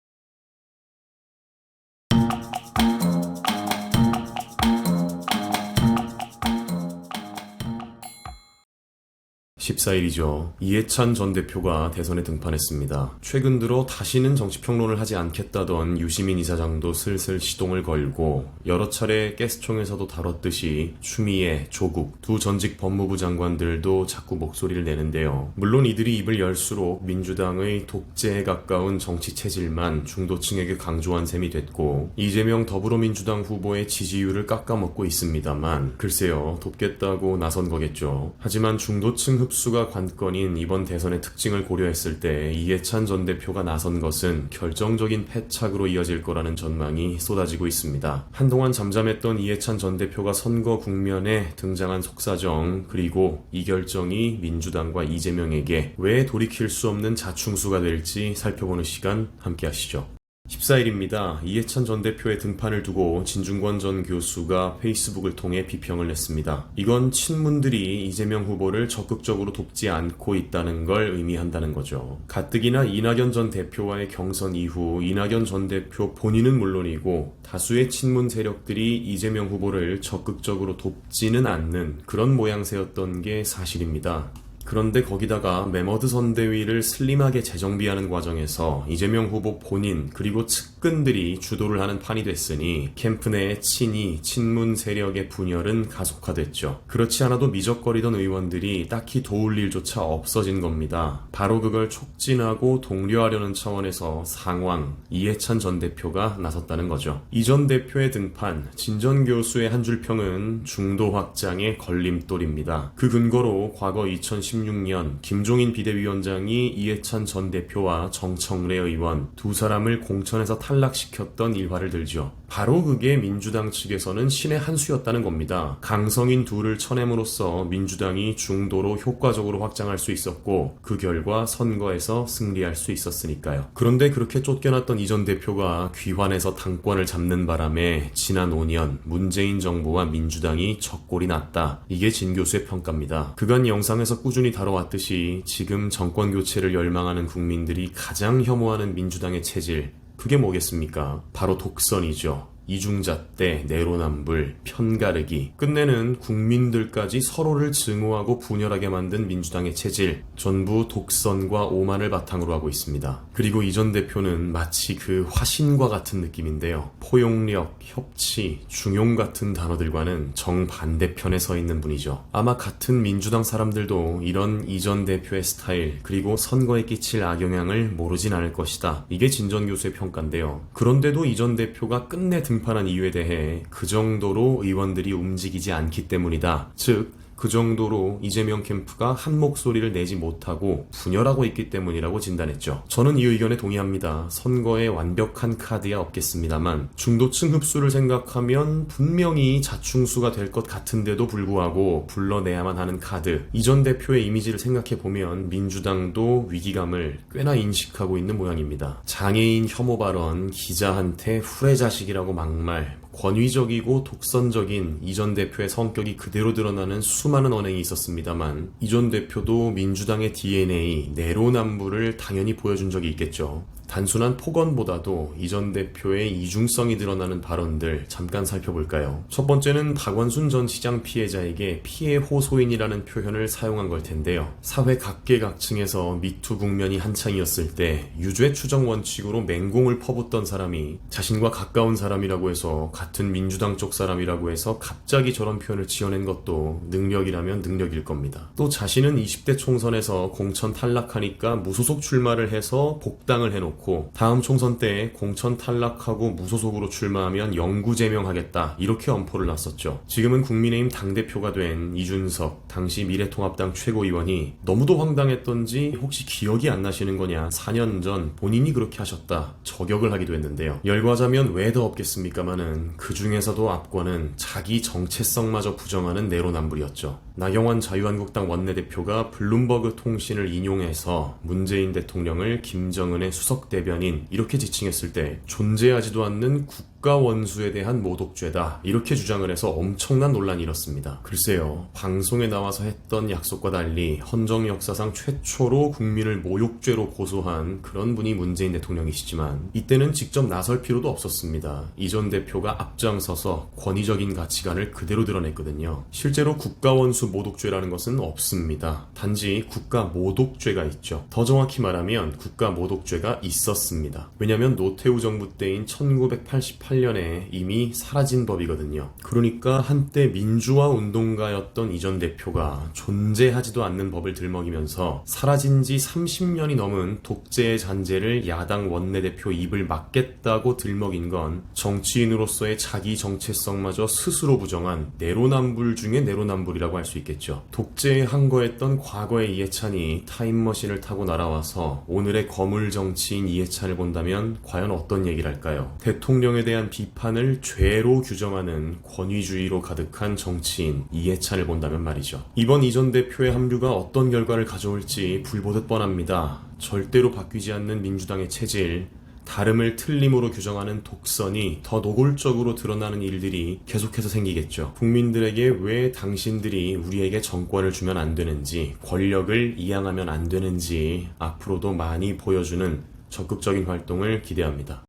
14일이죠. 이해찬 전 대표가 대선에 등판했습니다. 최근 들어 다시는 정치평론을 하지 않겠다던 유시민 이사장도 슬슬 시동을 걸고 여러 차례 가스총에서도 다뤘듯이 추미애, 조국 두 전직 법무부 장관들도 자꾸 목소리를 내는데요. 물론 이들이 입을 열수록 민주당의 독재에 가까운 정치 체질만 중도층에게 강조한 셈이 됐고 이재명 더불어민주당 후보의 지지율을 깎아먹고 있습니다만 글쎄요, 돕겠다고 나선 거겠죠. 하지만 중도층 흡수가 관건인 이번 대선의 특징을 고려했을 때 이해찬 전 대표가 나선 것은 결정적인 패착으로 이어질 거라는 전망이 쏟아지고 있습니다. 한동안 잠잠했던 이해찬 전 대표가 선거 국면에 등장한 속사정, 그리고 이 결정이 민주당과 이재명에게 왜 돌이킬 수 없는 자충수가 될지 살펴보는 시간 함께 하시죠. 14일입니다. 이해찬 전 대표의 등판을 두고 진중권 전 교수가 페이스북을 통해 비평을 냈습니다. 이건 친문들이 이재명 후보를 적극적으로 돕지 않고 있다는 걸 의미한다는 거죠. 가뜩이나 이낙연 전 대표와의 경선 이후 이낙연 전 대표 본인은 물론이고 다수의 친문 세력들이 이재명 후보를 적극적으로 돕지는 않는 그런 모양새였던 게 사실입니다. 그런데 거기다가 메머드 선대위를 슬림하게 재정비하는 과정에서 이재명 후보 본인 그리고 측근들이 주도를 하는 판이 됐으니 캠프 내의 친이, 친문 세력의 분열은 가속화됐죠. 그렇지 않아도 미적거리던 의원들이 딱히 도울 일조차 없어진 겁니다. 바로 그걸 촉진하고 독려하려는 차원에서 상황, 이해찬 전 대표가 나섰다는 거죠. 이 전 대표의 등판, 진 전 교수의 한 줄 평은 중도 확장의 걸림돌입니다. 그 근거로 과거 2016년 김종인 비대위원장이 이해찬 전 대표와 정청래 의원 두 사람을 공천에서 탈락시켰던 일화를 들죠. 바로 그게 민주당 측에서는 신의 한 수였다는 겁니다. 강성인 둘을 쳐냄으로써 민주당이 중도로 효과적으로 확장할 수 있었고 그 결과 선거에서 승리할 수 있었으니까요. 그런데 그렇게 쫓겨났던 이 전 대표가 귀환해서 당권을 잡는 바람에 지난 5년 문재인 정부와 민주당이 적골이 났다. 이게 진 교수의 평가입니다. 그간 영상에서 꾸준히 다뤄왔듯이 지금 정권 교체를 열망하는 국민들이 가장 혐오하는 민주당의 체질, 그게 뭐겠습니까? 바로 독선이죠. 이중잣대, 내로남불, 편가르기, 끝내는 국민들까지 서로를 증오하고 분열하게 만든 민주당의 체질, 전부 독선과 오만을 바탕으로 하고 있습니다. 그리고 이 전 대표는 마치 그 화신과 같은 느낌인데요. 포용력, 협치, 중용 같은 단어들과는 정반대편에 서 있는 분이죠. 아마 같은 민주당 사람들도 이런 이 전 대표의 스타일, 그리고 선거에 끼칠 악영향을 모르진 않을 것이다. 이게 진 전 교수의 평가인데요. 그런데도 이 전 대표가 끝내 등판한 이유에 대해 그 정도로 의원들이 움직이지 않기 때문이다. 즉, 그 정도로 이재명 캠프가 한 목소리를 내지 못하고 분열하고 있기 때문이라고 진단했죠. 저는 이 의견에 동의합니다. 선거에 완벽한 카드야 없겠습니다만 중도층 흡수를 생각하면 분명히 자충수가 될 것 같은데도 불구하고 불러내야만 하는 카드. 이 전 대표의 이미지를 생각해보면 민주당도 위기감을 꽤나 인식하고 있는 모양입니다. 장애인 혐오 발언, 기자한테 후레자식이라고 막말, 권위적이고 독선적인 이 전 대표의 성격이 그대로 드러나는 수많은 언행이 있었습니다만 이 전 대표도 민주당의 DNA, 내로남불을 당연히 보여준 적이 있겠죠. 단순한 폭언보다도 이 전 대표의 이중성이 드러나는 발언들 잠깐 살펴볼까요? 첫 번째는 박원순 전 시장 피해자에게 피해 호소인이라는 표현을 사용한 걸 텐데요. 사회 각계각층에서 미투 국면이 한창이었을 때 유죄 추정 원칙으로 맹공을 퍼붓던 사람이 자신과 가까운 사람이라고 해서 같은 민주당 쪽 사람이라고 해서 갑자기 저런 표현을 지어낸 것도 능력이라면 능력일 겁니다. 또 자신은 20대 총선에서 공천 탈락하니까 무소속 출마를 해서 복당을 해놓고 다음 총선 때 공천 탈락하고 무소속으로 출마하면 영구 제명하겠다 이렇게 엄포를 놨었죠. 지금은 국민의힘 당대표가 된 이준석 당시 미래통합당 최고위원이 너무도 황당했던지 혹시 기억이 안 나시는 거냐, 4년 전 본인이 그렇게 하셨다 저격을 하기도 했는데요. 열과자면 왜 더 없겠습니까마는 그 중에서도 압권은 자기 정체성마저 부정하는 내로남불이었죠. 나경원 자유한국당 원내대표가 블룸버그 통신을 인용해서 문재인 대통령을 김정은의 수석 대변인 이렇게 지칭했을 때 존재하지도 않는 국가 원수에 대한 모독죄다 이렇게 주장을 해서 엄청난 논란이 일었습니다. 글쎄요, 방송에 나와서 했던 약속과 달리 헌정 역사상 최초로 국민을 모욕죄로 고소한 그런 분이 문재인 대통령이시지만 이때는 직접 나설 필요도 없었습니다. 이 전 대표가 앞장서서 권위적인 가치관을 그대로 드러냈거든요. 실제로 국가 원수 모독죄라는 것은 없습니다. 단지 국가 모독죄가 있죠. 더 정확히 말하면 국가 모독죄가 있었습니다. 왜냐하면 노태우 정부 때인 1988년에 이미 사라진 법이거든요. 그러니까 한때 민주화 운동가였던 이 전 대표가 존재하지도 않는 법을 들먹이면서 사라진 지 30년이 넘은 독재의 잔재를 야당 원내대표 입을 막겠다고 들먹인 건 정치인으로서의 자기 정체성마저 스스로 부정한 내로남불 중의 내로남불이라고 할 수 있겠죠. 독재에 항거했던 과거의 이해찬이 타임머신을 타고 날아와서 오늘의 거물 정치인 이해찬을 본다면 과연 어떤 얘기를 할까요? 대통령에 대한 비판을 죄로 규정하는 권위주의로 가득한 정치인 이해찬을 본다면 말이죠. 이번 이 전 대표의 합류가 어떤 결과를 가져올지 불보듯 뻔합니다. 절대로 바뀌지 않는 민주당의 체질, 다름을 틀림으로 규정하는 독선이 더 노골적으로 드러나는 일들이 계속해서 생기겠죠. 국민들에게 왜 당신들이 우리에게 정권을 주면 안 되는지, 권력을 이양하면 안 되는지 앞으로도 많이 보여주는 적극적인 활동을 기대합니다.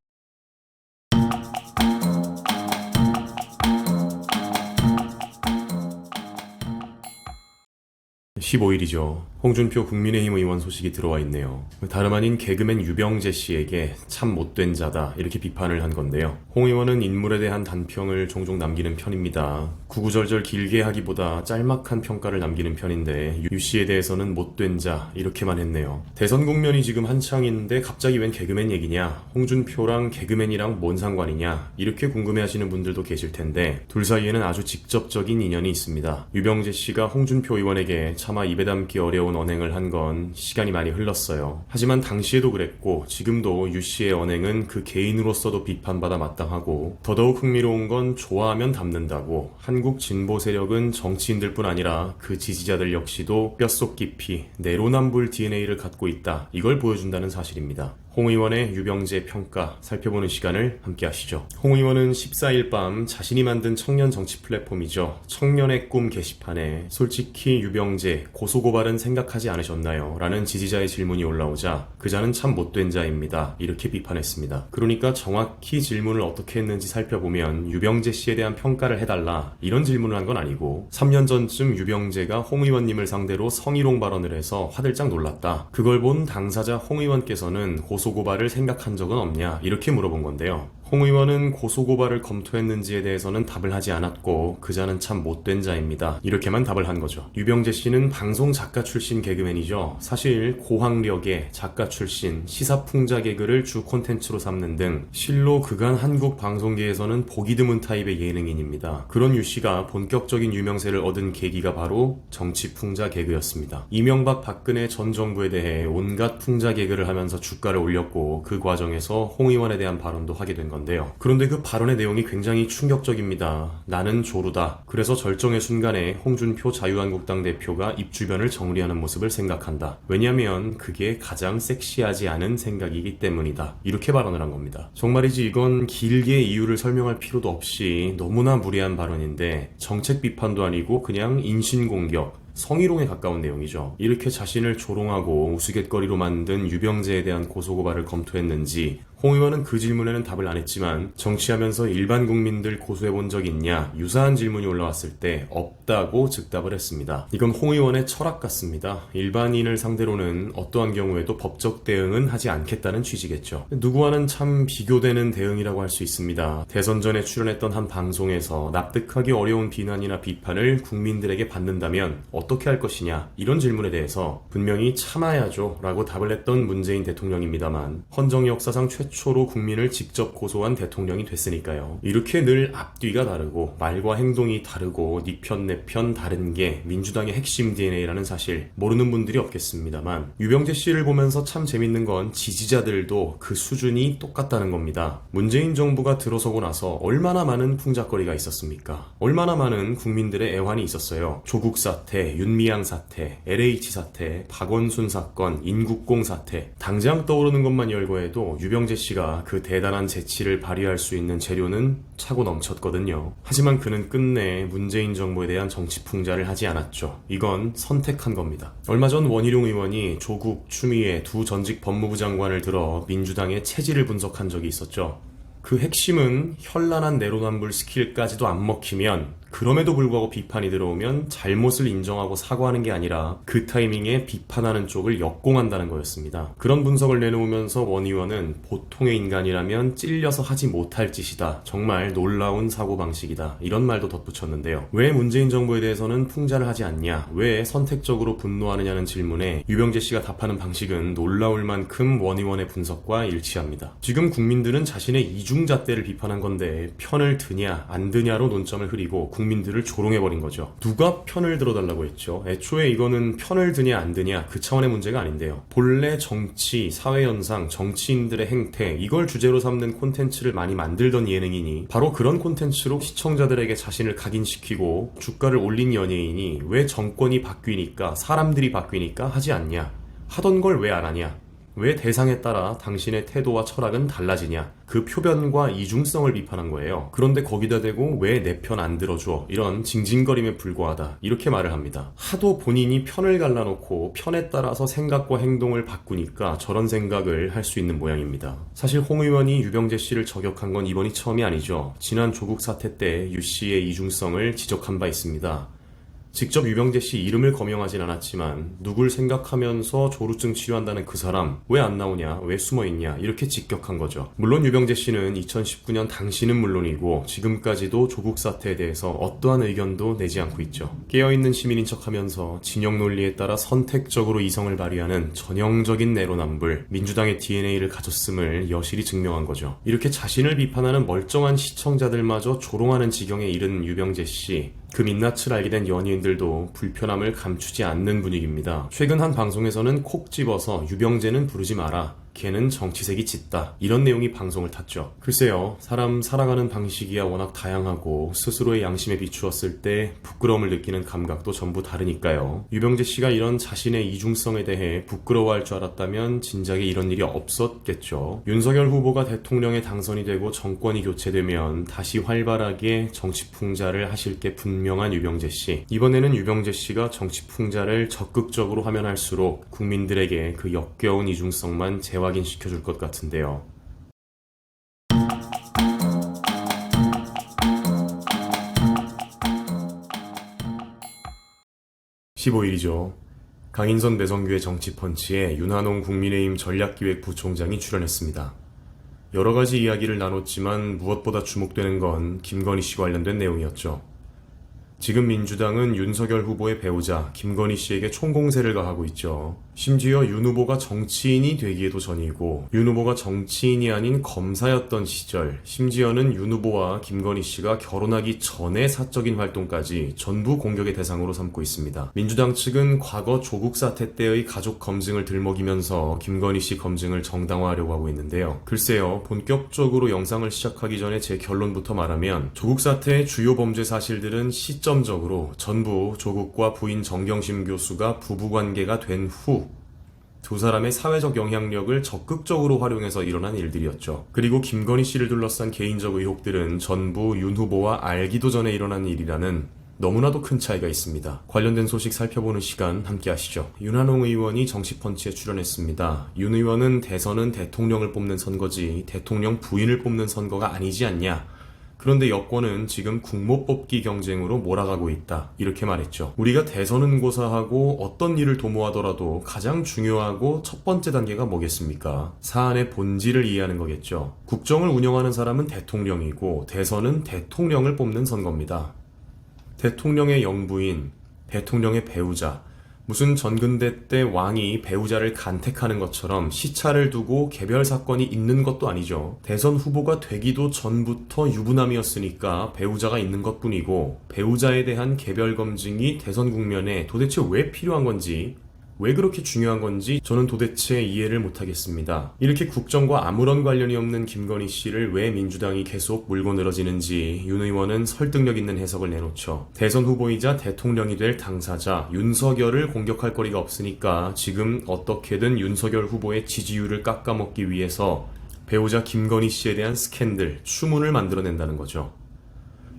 15일이죠. 홍준표 국민의힘 의원 소식이 들어와 있네요. 다름 아닌 개그맨 유병재 씨에게 참 못된 자다 이렇게 비판을 한 건데요. 홍 의원은 인물에 대한 단평을 종종 남기는 편입니다. 구구절절 길게 하기보다 짤막한 평가를 남기는 편인데 유 씨에 대해서는 못된 자 이렇게만 했네요. 대선 국면이 지금 한창인데 갑자기 웬 개그맨 얘기냐, 홍준표랑 개그맨이랑 뭔 상관이냐 이렇게 궁금해하시는 분들도 계실 텐데 둘 사이에는 아주 직접적인 인연이 있습니다. 유병재 씨가 홍준표 의원에게 차마 입에 담기 어려운 언행을 한 건 시간이 많이 흘렀어요. 하지만 당시에도 그랬고 지금도 유 씨의 언행은 그 개인으로서도 비판받아 마땅하고 더더욱 흥미로운 건 좋아하면 담는다고 한국 진보 세력은 정치인들뿐 아니라 그 지지자들 역시도 뼛속 깊이 내로남불 DNA를 갖고 있다. 이걸 보여준다는 사실입니다. 홍 의원의 유병재 평가 살펴보는 시간을 함께 하시죠. 홍 의원은 14일 밤 자신이 만든 청년 정치 플랫폼이죠. 청년의 꿈 게시판에 솔직히 유병재 고소고발은 생각하지 않으셨나요? 라는 지지자의 질문이 올라오자 그자는 참 못된 자입니다. 이렇게 비판했습니다. 그러니까 정확히 질문을 어떻게 했는지 살펴보면 유병재 씨에 대한 평가를 해달라 이런 질문을 한 건 아니고 3년 전쯤 유병재가 홍 의원님을 상대로 성희롱 발언을 해서 화들짝 놀랐다. 그걸 본 당사자 홍 의원께서는 고소고발을 생각한 적은 없냐 이렇게 물어본 건데요. 홍 의원은 고소고발을 검토했는지에 대해서는 답을 하지 않았고 그자는 참 못된 자입니다. 이렇게만 답을 한 거죠. 유병재 씨는 방송 작가 출신 개그맨이죠. 사실 고학력의 작가 출신 시사풍자 개그를 주 콘텐츠로 삼는 등 실로 그간 한국 방송계에서는 보기 드문 타입의 예능인입니다. 그런 유 씨가 본격적인 유명세를 얻은 계기가 바로 정치풍자 개그였습니다. 이명박 박근혜 전 정부에 대해 온갖 풍자 개그를 하면서 주가를 올렸고 그 과정에서 홍 의원에 대한 발언도 하게 된 건데요. 그런데 그 발언의 내용이 굉장히 충격적입니다. 나는 조루다. 그래서 절정의 순간에 홍준표 자유한국당 대표가 입 주변을 정리하는 모습을 생각한다. 왜냐면 그게 가장 섹시하지 않은 생각이기 때문이다. 이렇게 발언을 한 겁니다. 정말이지 이건 길게 이유를 설명할 필요도 없이 너무나 무례한 발언인데 정책 비판도 아니고 그냥 인신공격, 성희롱에 가까운 내용이죠. 이렇게 자신을 조롱하고 우스갯거리로 만든 유병재에 대한 고소고발을 검토했는지 홍 의원은 그 질문에는 답을 안 했지만 정치하면서 일반 국민들 고소해본 적 있냐 유사한 질문이 올라왔을 때 없다고 즉답을 했습니다. 이건 홍 의원의 철학 같습니다. 일반인을 상대로는 어떠한 경우에도 법적 대응은 하지 않겠다는 취지겠죠. 누구와는 참 비교되는 대응이라고 할 수 있습니다. 대선 전에 출연했던 한 방송에서 납득하기 어려운 비난이나 비판을 국민들에게 받는다면 어떻게 할 것이냐 이런 질문에 대해서 분명히 참아야죠 라고 답을 했던 문재인 대통령입니다만 헌정 역사상 최초로 국민을 직접 고소한 대통령이 됐으니까요. 이렇게 늘 앞뒤가 다르고 말과 행동이 다르고 네 편 내 편 다른 게 민주당의 핵심 DNA라는 사실 모르는 분들이 없겠습니다만 유병재 씨를 보면서 참 재밌는 건 지지자들도 그 수준이 똑같다는 겁니다. 문재인 정부가 들어서고 나서 얼마나 많은 풍자거리가 있었습니까? 얼마나 많은 국민들의 애환이 있었어요. 조국 사태, 윤미향 사태, LH 사태, 박원순 사건, 인국공 사태, 당장 떠오르는 것만 열거해도 유병재 씨가 그 대단한 재치를 발휘할 수 있는 재료는 차고 넘쳤거든요. 하지만 그는 끝내 문재인 정부에 대한 정치 풍자를 하지 않았죠. 이건 선택한 겁니다. 얼마 전 원희룡 의원이 조국, 추미애 두 전직 법무부 장관을 들어 민주당의 체질을 분석한 적이 있었죠. 그 핵심은 현란한 내로남불 스킬까지도 안 먹히면, 그럼에도 불구하고 비판이 들어오면 잘못을 인정하고 사과하는 게 아니라 그 타이밍에 비판하는 쪽을 역공한다는 거였습니다. 그런 분석을 내놓으면서 원 의원은 보통의 인간이라면 찔려서 하지 못할 짓이다. 정말 놀라운 사고방식이다. 이런 말도 덧붙였는데요. 왜 문재인 정부에 대해서는 풍자를 하지 않냐? 왜 선택적으로 분노하느냐는 질문에 유병재 씨가 답하는 방식은 놀라울 만큼 원 의원의 분석과 일치합니다. 지금 국민들은 자신의 이중잣대를 비판한 건데 편을 드냐 안 드냐로 논점을 흐리고 국민들을 조롱해버린 거죠. 누가 편을 들어달라고 했죠? 애초에 이거는 편을 드냐 안 드냐 그 차원의 문제가 아닌데요. 본래 정치, 사회현상, 정치인들의 행태 이걸 주제로 삼는 콘텐츠를 많이 만들던 예능이니 바로 그런 콘텐츠로 시청자들에게 자신을 각인시키고 주가를 올린 연예인이 왜 정권이 바뀌니까 사람들이 바뀌니까 하지 않냐? 하던 걸 왜 안 하냐? 왜 대상에 따라 당신의 태도와 철학은 달라지냐? 그 표변과 이중성을 비판한 거예요. 그런데 거기다 대고 왜 내 편 안 들어줘? 이런 징징거림에 불과하다. 이렇게 말을 합니다. 하도 본인이 편을 갈라놓고 편에 따라서 생각과 행동을 바꾸니까 저런 생각을 할 수 있는 모양입니다. 사실 홍 의원이 유병재 씨를 저격한 건 이번이 처음이 아니죠. 지난 조국 사태 때 유 씨의 이중성을 지적한 바 있습니다. 직접 유병재 씨 이름을 거명하진 않았지만 누굴 생각하면서 조루증 치료한다는 그 사람 왜 안 나오냐, 왜 숨어있냐 이렇게 직격한 거죠. 물론 유병재 씨는 2019년 당시는 물론이고 지금까지도 조국 사태에 대해서 어떠한 의견도 내지 않고 있죠. 깨어있는 시민인 척하면서 진영 논리에 따라 선택적으로 이성을 발휘하는 전형적인 내로남불, 민주당의 DNA를 가졌음을 여실히 증명한 거죠. 이렇게 자신을 비판하는 멀쩡한 시청자들마저 조롱하는 지경에 이른 유병재 씨, 그 민낯을 알게 된 연예인들도 불편함을 감추지 않는 분위기입니다. 최근 한 방송에서는 콕 집어서 유병재는 부르지 마라. 걔는 정치색이 짙다. 이런 내용이 방송을 탔죠. 글쎄요. 사람 살아가는 방식이야 워낙 다양하고 스스로의 양심에 비추었을 때 부끄러움을 느끼는 감각도 전부 다르니까요. 유병재 씨가 이런 자신의 이중성에 대해 부끄러워할 줄 알았다면 진작에 이런 일이 없었겠죠. 윤석열 후보가 대통령에 당선이 되고 정권이 교체되면 다시 활발하게 정치 풍자를 하실 게 분명한 유병재 씨. 이번에는 유병재 씨가 정치 풍자를 적극적으로 하면 할수록 국민들에게 그 역겨운 이중성만 재확인시켜줄 것 같은데요. 15일이죠. 강인선 배성규의 정치펀치에 윤한홍 국민의힘 전략기획부총장이 출연했습니다. 여러가지 이야기를 나눴지만 무엇보다 주목되는 건 김건희 씨 관련된 내용이었죠. 지금 민주당은 윤석열 후보의 배우자 김건희 씨에게 총공세를 가하고 있죠. 심지어 윤 후보가 정치인이 되기에도 전이고 윤 후보가 정치인이 아닌 검사였던 시절, 심지어는 윤 후보와 김건희 씨가 결혼하기 전의 사적인 활동까지 전부 공격의 대상으로 삼고 있습니다. 민주당 측은 과거 조국 사태 때의 가족 검증을 들먹이면서 김건희 씨 검증을 정당화하려고 하고 있는데요. 글쎄요, 본격적으로 영상을 시작하기 전에 제 결론부터 말하면 조국 사태의 주요 범죄 사실들은 시점적으로 전부 조국과 부인 정경심 교수가 부부관계가 된 후 두 사람의 사회적 영향력을 적극적으로 활용해서 일어난 일들이었죠. 그리고 김건희 씨를 둘러싼 개인적 의혹들은 전부 윤 후보와 알기도 전에 일어난 일이라는 너무나도 큰 차이가 있습니다. 관련된 소식 살펴보는 시간 함께 하시죠. 윤한홍 의원이 정치펀치에 출연했습니다. 윤 의원은 대선은 대통령을 뽑는 선거지 대통령 부인을 뽑는 선거가 아니지 않냐. 그런데 여권은 지금 국모 뽑기 경쟁으로 몰아가고 있다. 이렇게 말했죠. 우리가 대선은 고사하고 어떤 일을 도모하더라도 가장 중요하고 첫 번째 단계가 뭐겠습니까? 사안의 본질을 이해하는 거겠죠. 국정을 운영하는 사람은 대통령이고 대선은 대통령을 뽑는 선거입니다. 대통령의 영부인, 대통령의 배우자, 무슨 전근대 때 왕이 배우자를 간택하는 것처럼 시차를 두고 개별 사건이 있는 것도 아니죠. 대선 후보가 되기도 전부터 유부남이었으니까 배우자가 있는 것뿐이고 배우자에 대한 개별 검증이 대선 국면에 도대체 왜 필요한 건지 왜 그렇게 중요한 건지 저는 도대체 이해를 못하겠습니다. 이렇게 국정과 아무런 관련이 없는 김건희 씨를 왜 민주당이 계속 물고 늘어지는지 윤 의원은 설득력 있는 해석을 내놓죠. 대선 후보이자 대통령이 될 당사자 윤석열을 공격할 거리가 없으니까 지금 어떻게든 윤석열 후보의 지지율을 깎아먹기 위해서 배우자 김건희 씨에 대한 스캔들, 추문을 만들어낸다는 거죠.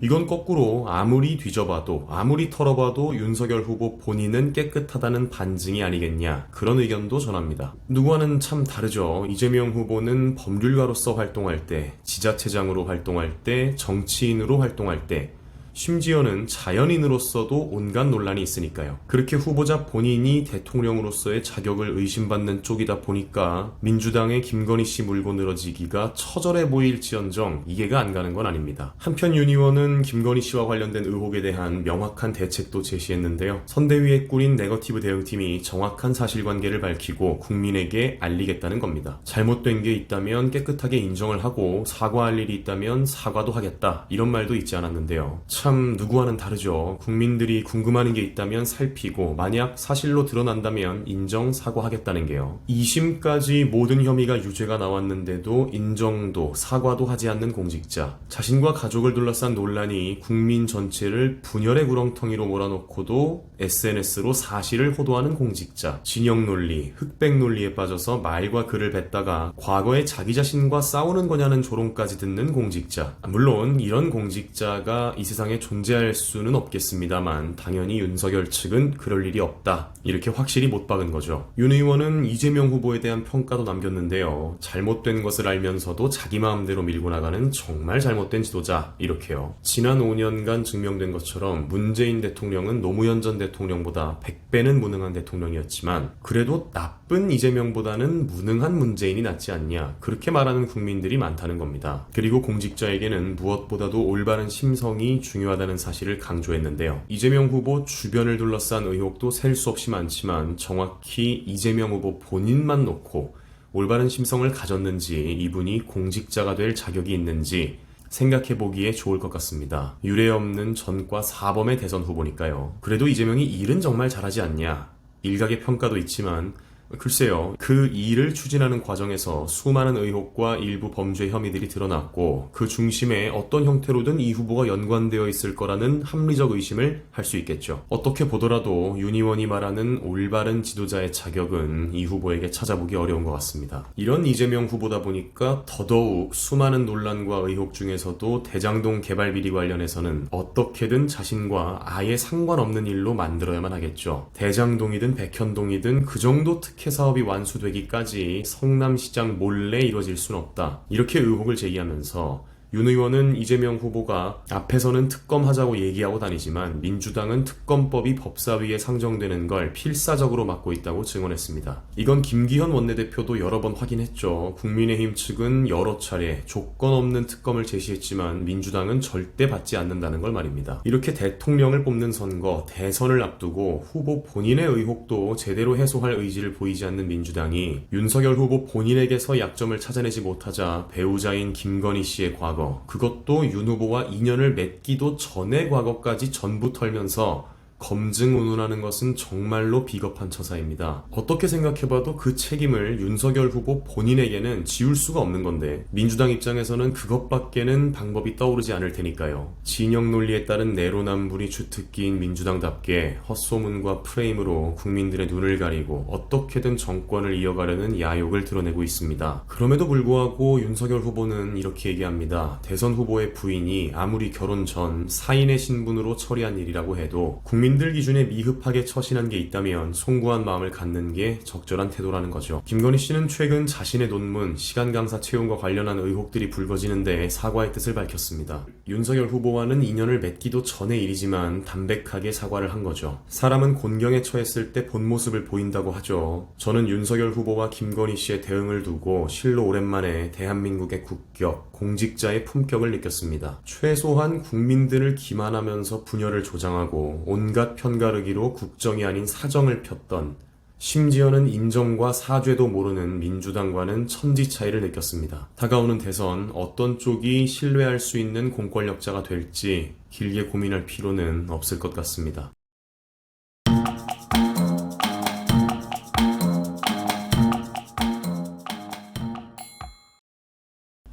이건 거꾸로 아무리 뒤져봐도 아무리 털어봐도 윤석열 후보 본인은 깨끗하다는 반증이 아니겠냐, 그런 의견도 전합니다. 누구와는 참 다르죠. 이재명 후보는 법률가로서 활동할 때, 지자체장으로 활동할 때, 정치인으로 활동할 때, 심지어는 자연인으로서도 온갖 논란이 있으니까요. 그렇게 후보자 본인이 대통령으로서의 자격을 의심받는 쪽이다 보니까 민주당의 김건희 씨 물고 늘어지기가 처절해 보일지언정 이해가 안 가는 건 아닙니다. 한편 윤 의원은 김건희 씨와 관련된 의혹에 대한 명확한 대책도 제시했는데요. 선대위에 꾸린 네거티브 대응팀이 정확한 사실관계를 밝히고 국민에게 알리겠다는 겁니다. 잘못된 게 있다면 깨끗하게 인정을 하고 사과할 일이 있다면 사과도 하겠다, 이런 말도 있지 않았는데요. 참 누구와는 다르죠. 국민들이 궁금한 게 있다면 살피고 만약 사실로 드러난다면 인정, 사과하겠다는 게요. 2심까지 모든 혐의가 유죄가 나왔는데도 인정도 사과도 하지 않는 공직자, 자신과 가족을 둘러싼 논란이 국민 전체를 분열의 구렁텅이로 몰아넣고도 SNS로 사실을 호도하는 공직자, 진영 논리, 흑백 논리에 빠져서 말과 글을 뱉다가 과거에 자기 자신과 싸우는 거냐는 조롱까지 듣는 공직자. 물론 이런 공직자가 이 세상에 존재할 수는 없겠습니다만 당연히 윤석열 측은 그럴 일이 없다, 이렇게 확실히 못 박은 거죠. 윤 의원은 이재명 후보에 대한 평가도 남겼는데요. 잘못된 것을 알면서도 자기 마음대로 밀고 나가는 정말 잘못된 지도자, 이렇게요. 지난 5년간 증명된 것처럼 문재인 대통령은 노무현 전 대통령보다 100배는 무능한 대통령이었지만 그래도 나쁜 이재명보다는 무능한 문재인이 낫지 않냐, 그렇게 말하는 국민들이 많다는 겁니다. 그리고 공직자에게는 무엇보다도 올바른 심성이 중요하다는 사실을 강조했는데요. 이재명 후보 주변을 둘러싼 의혹도 셀 수 없이 많지만 정확히 이재명 후보 본인만 놓고 올바른 심성을 가졌는지, 이분이 공직자가 될 자격이 있는지 생각해보기에 좋을 것 같습니다. 유례없는 전과 사범의 대선 후보니까요. 그래도 이재명이 일은 정말 잘하지 않냐, 일각의 평가도 있지만 글쎄요, 그 일을 추진하는 과정에서 수많은 의혹과 일부 범죄 혐의들이 드러났고 그 중심에 어떤 형태로든 이 후보가 연관되어 있을 거라는 합리적 의심을 할 수 있겠죠. 어떻게 보더라도 윤 의원이 말하는 올바른 지도자의 자격은 이 후보에게 찾아보기 어려운 것 같습니다. 이런 이재명 후보다 보니까 더더욱 수많은 논란과 의혹 중에서도 대장동 개발 비리 관련해서는 어떻게든 자신과 아예 상관없는 일로 만들어야만 하겠죠. 대장동이든 백현동이든 그 정도 특혜 사업이 완수되기까지 성남시장 몰래 이뤄질 순 없다, 이렇게 의혹을 제기하면서 윤 의원은 이재명 후보가 앞에서는 특검하자고 얘기하고 다니지만 민주당은 특검법이 법사위에 상정되는 걸 필사적으로 막고 있다고 증언했습니다. 이건 김기현 원내대표도 여러 번 확인했죠. 국민의힘 측은 여러 차례 조건 없는 특검을 제시했지만 민주당은 절대 받지 않는다는 걸 말입니다. 이렇게 대통령을 뽑는 선거, 대선을 앞두고 후보 본인의 의혹도 제대로 해소할 의지를 보이지 않는 민주당이 윤석열 후보 본인에게서 약점을 찾아내지 못하자 배우자인 김건희 씨의 과거, 그것도 윤 후보와 인연을 맺기도 전의 과거까지 전부 털면서 검증 운운하는 것은 정말로 비겁한 처사입니다. 어떻게 생각해봐도 그 책임을 윤석열 후보 본인에게는 지울 수가 없는 건데 민주당 입장에서는 그것밖에는 방법이 떠오르지 않을 테니까요. 진영 논리에 따른 내로남불이 주특기인 민주당답게 헛소문과 프레임으로 국민들의 눈을 가리고 어떻게든 정권을 이어가려는 야욕을 드러내고 있습니다. 그럼에도 불구하고 윤석열 후보는 이렇게 얘기합니다. 대선 후보의 부인이 아무리 결혼 전 사인의 신분으로 처리한 일이라고 해도 국민들 기준에 미흡하게 처신한 게 있다면 송구한 마음을 갖는 게 적절한 태도라는 거죠. 김건희 씨는 최근 자신의 논문, 시간 강사 채용과 관련한 의혹들이 불거지는데 사과의 뜻을 밝혔습니다. 윤석열 후보와는 인연을 맺기도 전의 일이지만 담백하게 사과를 한 거죠. 사람은 곤경에 처했을 때 본 모습을 보인다고 하죠. 저는 윤석열 후보와 김건희 씨의 대응을 두고 실로 오랜만에 대한민국의 국격, 공직자의 품격을 느꼈습니다. 최소한 국민들을 기만하면서 분열을 조장하고 온갖 편가르기로 국정이 아닌 사정을 폈던, 심지어는 인정과 사죄도 모르는 민주당과는 천지 차이를 느꼈습니다. 다가오는 대선 어떤 쪽이 신뢰할 수 있는 공권력자가 될지 길게 고민할 필요는 없을 것 같습니다.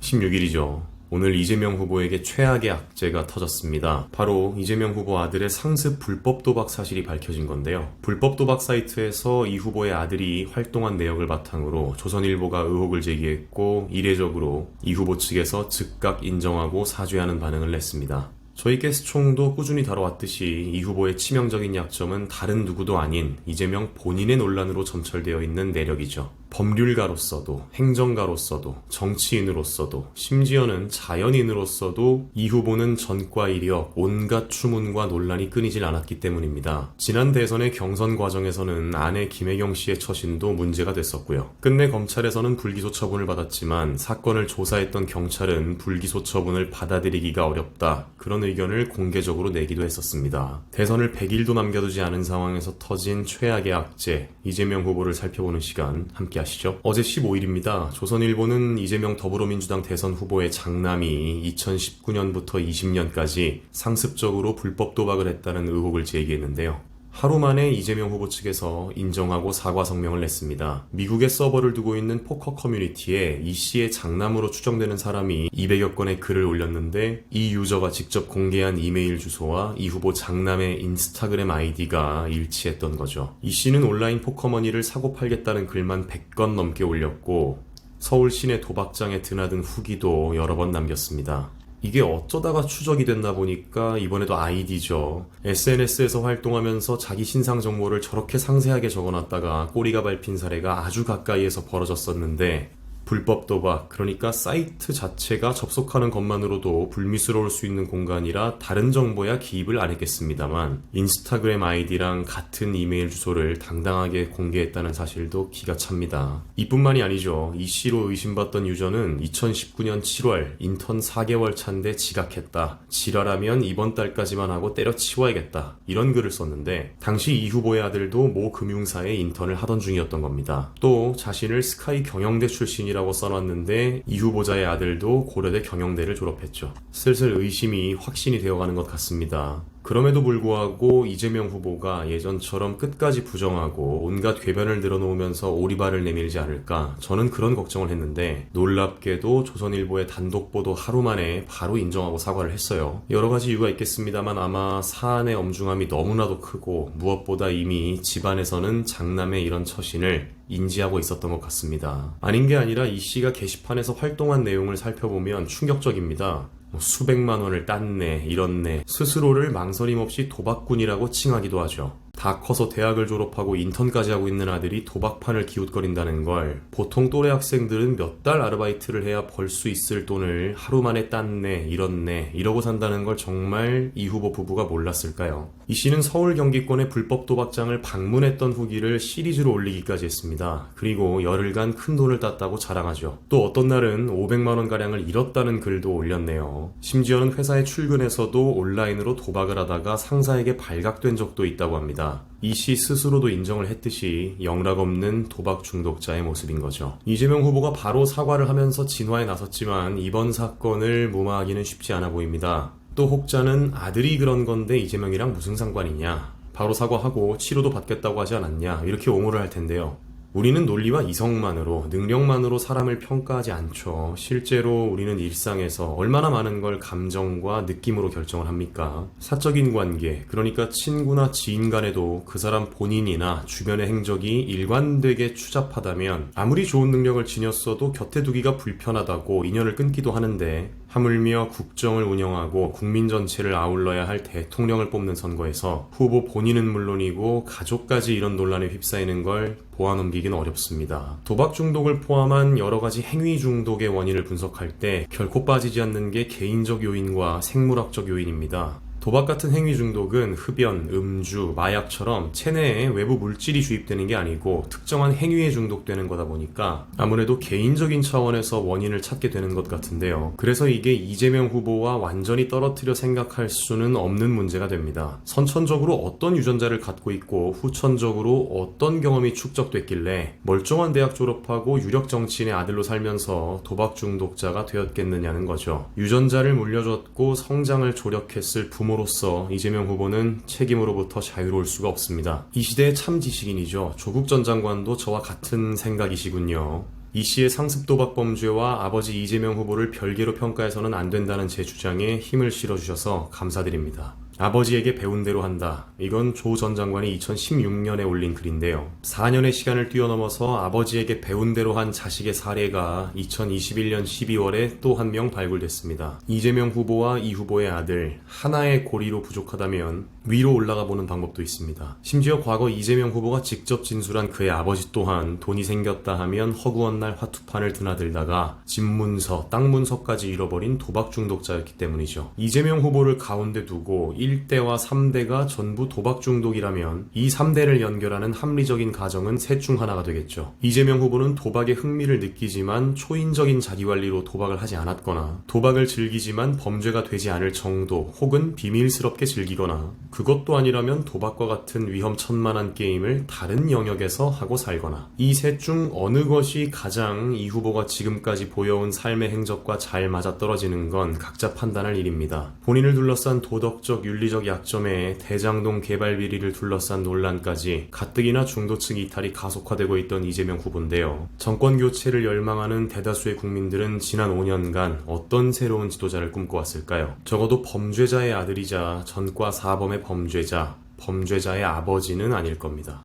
16일이죠. 오늘 이재명 후보에게 최악의 악재가 터졌습니다. 바로 이재명 후보 아들의 상습 불법 도박 사실이 밝혀진 건데요. 불법 도박 사이트에서 이 후보의 아들이 활동한 내역을 바탕으로 조선일보가 의혹을 제기했고, 이례적으로 이 후보 측에서 즉각 인정하고 사죄하는 반응을 냈습니다. 저희 게스트총도 꾸준히 다뤄왔듯이 이 후보의 치명적인 약점은 다른 누구도 아닌 이재명 본인의 논란으로 점철되어 있는 내력이죠. 법률가로서도, 행정가로서도, 정치인으로서도, 심지어는 자연인으로서도 이 후보는 전과 이력, 온갖 추문과 논란이 끊이질 않았기 때문입니다. 지난 대선의 경선 과정에서는 아내 김혜경 씨의 처신도 문제가 됐었고요. 끝내 검찰에서는 불기소 처분을 받았지만 사건을 조사했던 경찰은 불기소 처분을 받아들이기가 어렵다, 그런 의견을 공개적으로 내기도 했었습니다. 대선을 100일도 남겨두지 않은 상황에서 터진 최악의 악재, 이재명 후보를 살펴보는 시간 함께 하시죠. 어제 15일입니다. 조선일보는 이재명 더불어민주당 대선 후보의 장남이 2019년부터 20년까지 상습적으로 불법 도박을 했다는 의혹을 제기했는데요. 하루 만에 이재명 후보 측에서 인정하고 사과 성명을 냈습니다. 미국에 서버를 두고 있는 포커 커뮤니티에 이 씨의 장남으로 추정되는 사람이 200여 건의 글을 올렸는데, 이 유저가 직접 공개한 이메일 주소와 이 후보 장남의 인스타그램 아이디가 일치했던 거죠. 이 씨는 온라인 포커머니를 사고 팔겠다는 글만 100건 넘게 올렸고, 서울 시내 도박장에 드나든 후기도 여러 번 남겼습니다. 이게 어쩌다가 추적이 됐나 보니까 이번에도 아이디죠. SNS에서 활동하면서 자기 신상 정보를 저렇게 상세하게 적어놨다가 꼬리가 밟힌 사례가 아주 가까이에서 벌어졌었는데, 불법 도박, 그러니까 사이트 자체가 접속하는 것만으로도 불미스러울 수 있는 공간이라 다른 정보야 기입을 안 했겠습니다만, 인스타그램 아이디랑 같은 이메일 주소를 당당하게 공개했다는 사실도 기가 찹니다. 이뿐만이 아니죠. 이 씨로 의심받던 유저는 2019년 7월 인턴 4개월 차인데 지각했다, 지랄하면 이번 달까지만 하고 때려치워야겠다, 이런 글을 썼는데, 당시 이 후보의 아들도 모 금융사에 인턴을 하던 중이었던 겁니다. 또 자신을 스카이 경영대 출신이라고 써놨는데, 이 후보자의 아들도 고려대 경영대를 졸업했죠. 슬슬 의심이 확신이 되어가는 것 같습니다. 그럼에도 불구하고 이재명 후보가 예전처럼 끝까지 부정하고 온갖 궤변을 늘어놓으면서 오리발을 내밀지 않을까, 저는 그런 걱정을 했는데, 놀랍게도 조선일보의 단독 보도 하루 만에 바로 인정하고 사과를 했어요. 여러 가지 이유가 있겠습니다만 아마 사안의 엄중함이 너무나도 크고, 무엇보다 이미 집안에서는 장남의 이런 처신을 인지하고 있었던 것 같습니다. 아닌 게 아니라 이 씨가 게시판에서 활동한 내용을 살펴보면 충격적입니다. 수백만 원을 땄네, 이렇네, 스스로를 망설임 없이 도박꾼이라고 칭하기도 하죠. 다 커서 대학을 졸업하고 인턴까지 하고 있는 아들이 도박판을 기웃거린다는 걸, 보통 또래 학생들은 몇 달 아르바이트를 해야 벌 수 있을 돈을 하루 만에 땄네, 이렇네, 이러고 산다는 걸 정말 이 후보 부부가 몰랐을까요? 이 씨는 서울 경기권의 불법 도박장을 방문했던 후기를 시리즈로 올리기까지 했습니다. 그리고 열흘간 큰 돈을 땄다고 자랑하죠. 또 어떤 날은 500만원가량을 잃었다는 글도 올렸네요. 심지어는 회사에 출근해서도 온라인으로 도박을 하다가 상사에게 발각된 적도 있다고 합니다. 이 씨 스스로도 인정을 했듯이 영락없는 도박 중독자의 모습인 거죠. 이재명 후보가 바로 사과를 하면서 진화에 나섰지만 이번 사건을 무마하기는 쉽지 않아 보입니다. 또 혹자는 아들이 그런 건데 이재명이랑 무슨 상관이냐, 바로 사과하고 치료도 받겠다고 하지 않았냐, 이렇게 옹호를 할 텐데요. 우리는 논리와 이성만으로, 능력만으로 사람을 평가하지 않죠. 실제로 우리는 일상에서 얼마나 많은 걸 감정과 느낌으로 결정을 합니까? 사적인 관계, 그러니까 친구나 지인 간에도 그 사람 본인이나 주변의 행적이 일관되게 추잡하다면 아무리 좋은 능력을 지녔어도 곁에 두기가 불편하다고 인연을 끊기도 하는데, 하물며 국정을 운영하고 국민 전체를 아울러야 할 대통령을 뽑는 선거에서 후보 본인은 물론이고 가족까지 이런 논란에 휩싸이는 걸 보아넘기기는 어렵습니다. 도박 중독을 포함한 여러 가지 행위 중독의 원인을 분석할 때 결코 빠지지 않는 게 개인적 요인과 생물학적 요인입니다. 도박 같은 행위 중독은 흡연, 음주, 마약처럼 체내에 외부 물질이 주입되는 게 아니고 특정한 행위에 중독되는 거다 보니까 아무래도 개인적인 차원에서 원인을 찾게 되는 것 같은데요. 그래서 이게 이재명 후보와 완전히 떨어뜨려 생각할 수는 없는 문제가 됩니다. 선천적으로 어떤 유전자를 갖고 있고 후천적으로 어떤 경험이 축적됐길래 멀쩡한 대학 졸업하고 유력 정치인의 아들로 살면서 도박 중독자가 되었겠느냐는 거죠. 유전자를 물려줬고 성장을 조력했을 부모 로서 이재명 후보는 책임으로부터 자유로울 수가 없습니다. 이 시대의 참 지식인이죠. 조국 전 장관도 저와 같은 생각이시군요. 이 씨의 상습 도박 범죄와 아버지 이재명 후보를 별개로 평가해서는 안 된다는 제 주장에 힘을 실어주셔서 감사드립니다. 아버지에게 배운 대로 한다. 이건 조 전 장관이 2016년에 올린 글인데요. 4년의 시간을 뛰어넘어서 아버지에게 배운 대로 한 자식의 사례가 2021년 12월에 또 한 명 발굴됐습니다. 이재명 후보와 이 후보의 아들, 하나의 고리로 부족하다면 위로 올라가 보는 방법도 있습니다. 심지어 과거 이재명 후보가 직접 진술한 그의 아버지 또한 돈이 생겼다 하면 허구한 날 화투판을 드나들다가 집 문서, 땅 문서까지 잃어버린 도박 중독자였기 때문이죠. 이재명 후보를 가운데 두고 1대와 3대가 전부 도박 중독이라면 이 3대를 연결하는 합리적인 가정은 셋 중 하나가 되겠죠. 이재명 후보는 도박에 흥미를 느끼지만 초인적인 자기관리로 도박을 하지 않았거나 도박을 즐기지만 범죄가 되지 않을 정도 혹은 비밀스럽게 즐기거나 그것도 아니라면 도박과 같은 위험천만한 게임을 다른 영역에서 하고 살거나 이 셋 중 어느 것이 가장 이 후보가 지금까지 보여온 삶의 행적과 잘 맞아떨어지는 건 각자 판단할 일입니다. 본인을 둘러싼 도덕적 윤리적 약점에 대장동 개발 비리를 둘러싼 논란까지 가뜩이나 중도층 이탈이 가속화되고 있던 이재명 후보인데요. 정권 교체를 열망하는 대다수의 국민들은 지난 5년간 어떤 새로운 지도자를 꿈꿔왔을까요? 적어도 범죄자의 아들이자 전과 사범의 범죄자, 범죄자의 아버지는 아닐 겁니다.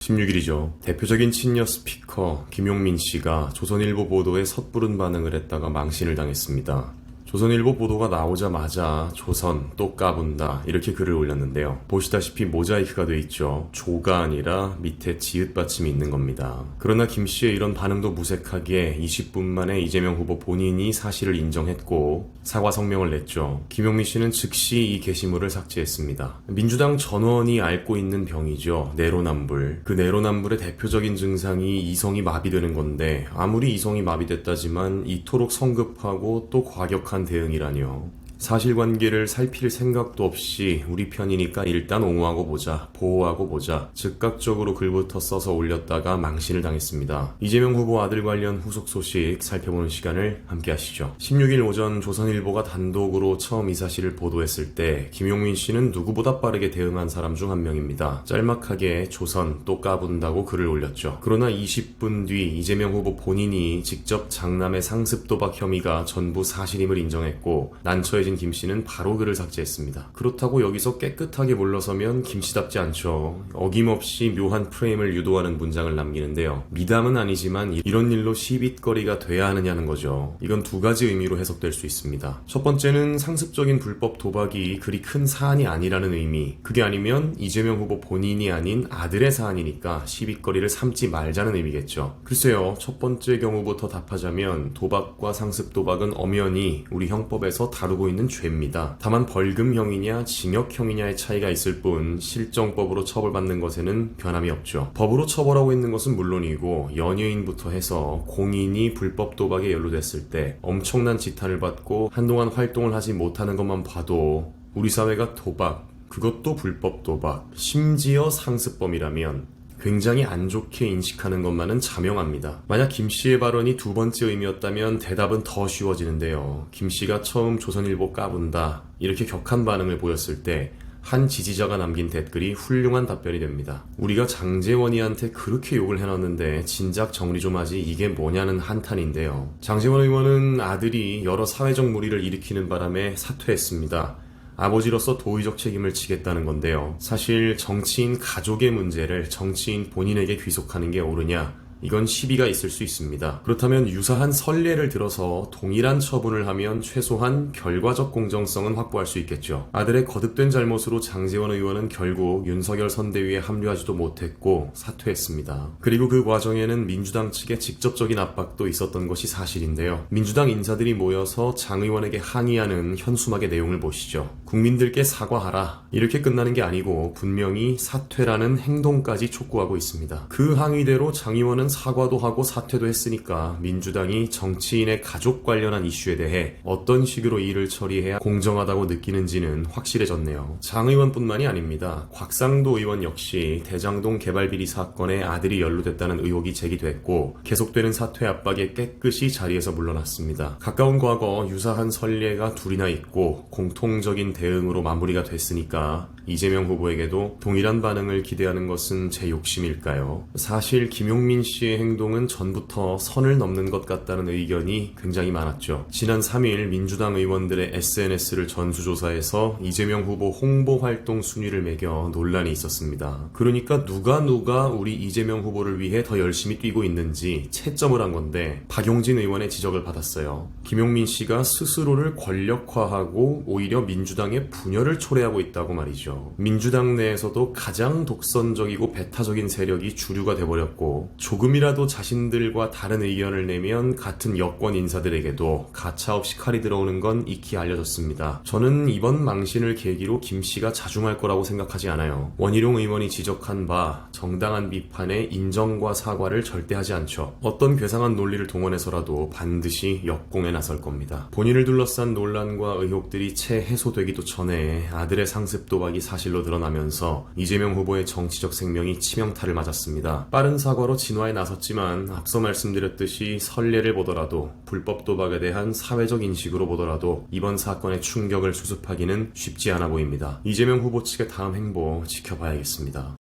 16일이죠. 대표적인 친여 스피커 김용민 씨가 조선일보 보도에 섣부른 반응을 했다가 망신을 당했습니다. 조선일보 보도가 나오자마자 조선 또 까분다 이렇게 글을 올렸는데요. 보시다시피 모자이크가 돼 있죠. 조가 아니라 밑에 지읒 받침이 있는 겁니다. 그러나 김 씨의 이런 반응도 무색하게 20분 만에 이재명 후보 본인이 사실을 인정했고 사과 성명을 냈죠. 김용민 씨는 즉시 이 게시물을 삭제했습니다. 민주당 전원이 앓고 있는 병이죠. 내로남불. 그 내로남불의 대표적인 증상이 이성이 마비되는 건데 아무리 이성이 마비됐다지만 이토록 성급하고 또 과격한 대응이라뇨. 사실관계를 살필 생각도 없이 우리 편이니까 일단 옹호하고 보자, 보호하고 보자 즉각적으로 글부터 써서 올렸다가 망신을 당했습니다. 이재명 후보 아들 관련 후속 소식 살펴보는 시간을 함께 하시죠. 16일 오전 조선일보가 단독으로 처음 이 사실을 보도했을 때 김용민 씨는 누구보다 빠르게 대응한 사람 중 한 명입니다. 짤막하게 조선 또 까분다고 글을 올렸죠. 그러나 20분 뒤 이재명 후보 본인이 직접 장남의 상습 도박 혐의가 전부 사실임을 인정했고 난처해진 김 씨는 바로 글을 삭제했습니다. 그렇다고 여기서 깨끗하게 물러서면 김 씨답지 않죠. 어김없이 묘한 프레임을 유도하는 문장을 남기는데요. 미담은 아니지만 이런 일로 시빗거리가 돼야 하느냐는 거죠. 이건 두 가지 의미로 해석될 수 있습니다. 첫 번째는 상습적인 불법 도박이 그리 큰 사안이 아니라는 의미. 그게 아니면 이재명 후보 본인이 아닌 아들의 사안이니까 시빗거리를 삼지 말자는 의미겠죠. 글쎄요. 첫 번째 경우부터 답하자면 도박과 상습 도박은 엄연히 우리 형법에서 다루고 있는 죄입니다. 다만 벌금형이냐 징역형이냐의 차이가 있을 뿐 실정법으로 처벌받는 것에는 변함이 없죠. 법으로 처벌하고 있는 것은 물론이고 연예인부터 해서 공인이 불법 도박에 연루됐을 때 엄청난 지탄을 받고 한동안 활동을 하지 못하는 것만 봐도 우리 사회가 도박, 그것도 불법 도박, 심지어 상습범이라면 굉장히 안 좋게 인식하는 것만은 자명합니다. 만약 김 씨의 발언이 두 번째 의미였다면 대답은 더 쉬워지는데요. 김 씨가 처음 조선일보 까분다 이렇게 격한 반응을 보였을 때 한 지지자가 남긴 댓글이 훌륭한 답변이 됩니다. 우리가 장제원이한테 그렇게 욕을 해놨는데 진작 정리 좀 하지 이게 뭐냐는 한탄인데요. 장제원 의원은 아들이 여러 사회적 물의를 일으키는 바람에 사퇴했습니다. 아버지로서 도의적 책임을 지겠다는 건데요. 사실 정치인 가족의 문제를 정치인 본인에게 귀속하는 게 옳으냐? 이건 시비가 있을 수 있습니다. 그렇다면 유사한 선례를 들어서 동일한 처분을 하면 최소한 결과적 공정성은 확보할 수 있겠죠. 아들의 거듭된 잘못으로 장제원 의원은 결국 윤석열 선대위에 합류하지도 못했고 사퇴했습니다. 그리고 그 과정에는 민주당 측의 직접적인 압박도 있었던 것이 사실인데요. 민주당 인사들이 모여서 장 의원에게 항의하는 현수막의 내용을 보시죠. 국민들께 사과하라 이렇게 끝나는 게 아니고 분명히 사퇴라는 행동까지 촉구하고 있습니다. 그 항의대로 장 의원은 사과도 하고 사퇴도 했으니까 민주당이 정치인의 가족 관련한 이슈에 대해 어떤 식으로 일을 처리해야 공정하다고 느끼는지는 확실해졌네요. 장 의원뿐만이 아닙니다. 곽상도 의원 역시 대장동 개발 비리 사건에 아들이 연루됐다는 의혹이 제기됐고 계속되는 사퇴 압박에 깨끗이 자리에서 물러났습니다. 가까운 과거 유사한 선례가 둘이나 있고 공통적인 대응으로 마무리가 됐으니까 이재명 후보에게도 동일한 반응을 기대하는 것은 제 욕심일까요? 사실 김용민 씨의 행동은 전부터 선을 넘는 것 같다는 의견이 굉장히 많았죠. 지난 3일 민주당 의원들의 SNS를 전수조사해서 이재명 후보 홍보 활동 순위를 매겨 논란이 있었습니다. 그러니까 누가 우리 이재명 후보를 위해 더 열심히 뛰고 있는지 채점을 한 건데 박용진 의원의 지적을 받았어요. 김용민 씨가 스스로를 권력화하고 오히려 민주당의 분열을 초래하고 있다고 말이죠. 민주당 내에서도 가장 독선적이고 배타적인 세력이 주류가 돼버렸고 조금이라도 자신들과 다른 의견을 내면 같은 여권 인사들에게도 가차없이 칼이 들어오는 건 익히 알려졌습니다. 저는 이번 망신을 계기로 김 씨가 자중할 거라고 생각하지 않아요. 원희룡 의원이 지적한 바 정당한 비판에 인정과 사과를 절대 하지 않죠. 어떤 괴상한 논리를 동원해서라도 반드시 역공에 나설 겁니다. 본인을 둘러싼 논란과 의혹들이 채 해소되기도 전에 아들의 상습 도박이 사실로 드러나면서 이재명 후보의 정치적 생명이 치명타를 맞았습니다. 빠른 사과로 진화에 나섰지만 앞서 말씀드렸듯이 선례를 보더라도 불법 도박에 대한 사회적 인식으로 보더라도 이번 사건의 충격을 수습하기는 쉽지 않아 보입니다. 이재명 후보 측의 다음 행보 지켜봐야겠습니다.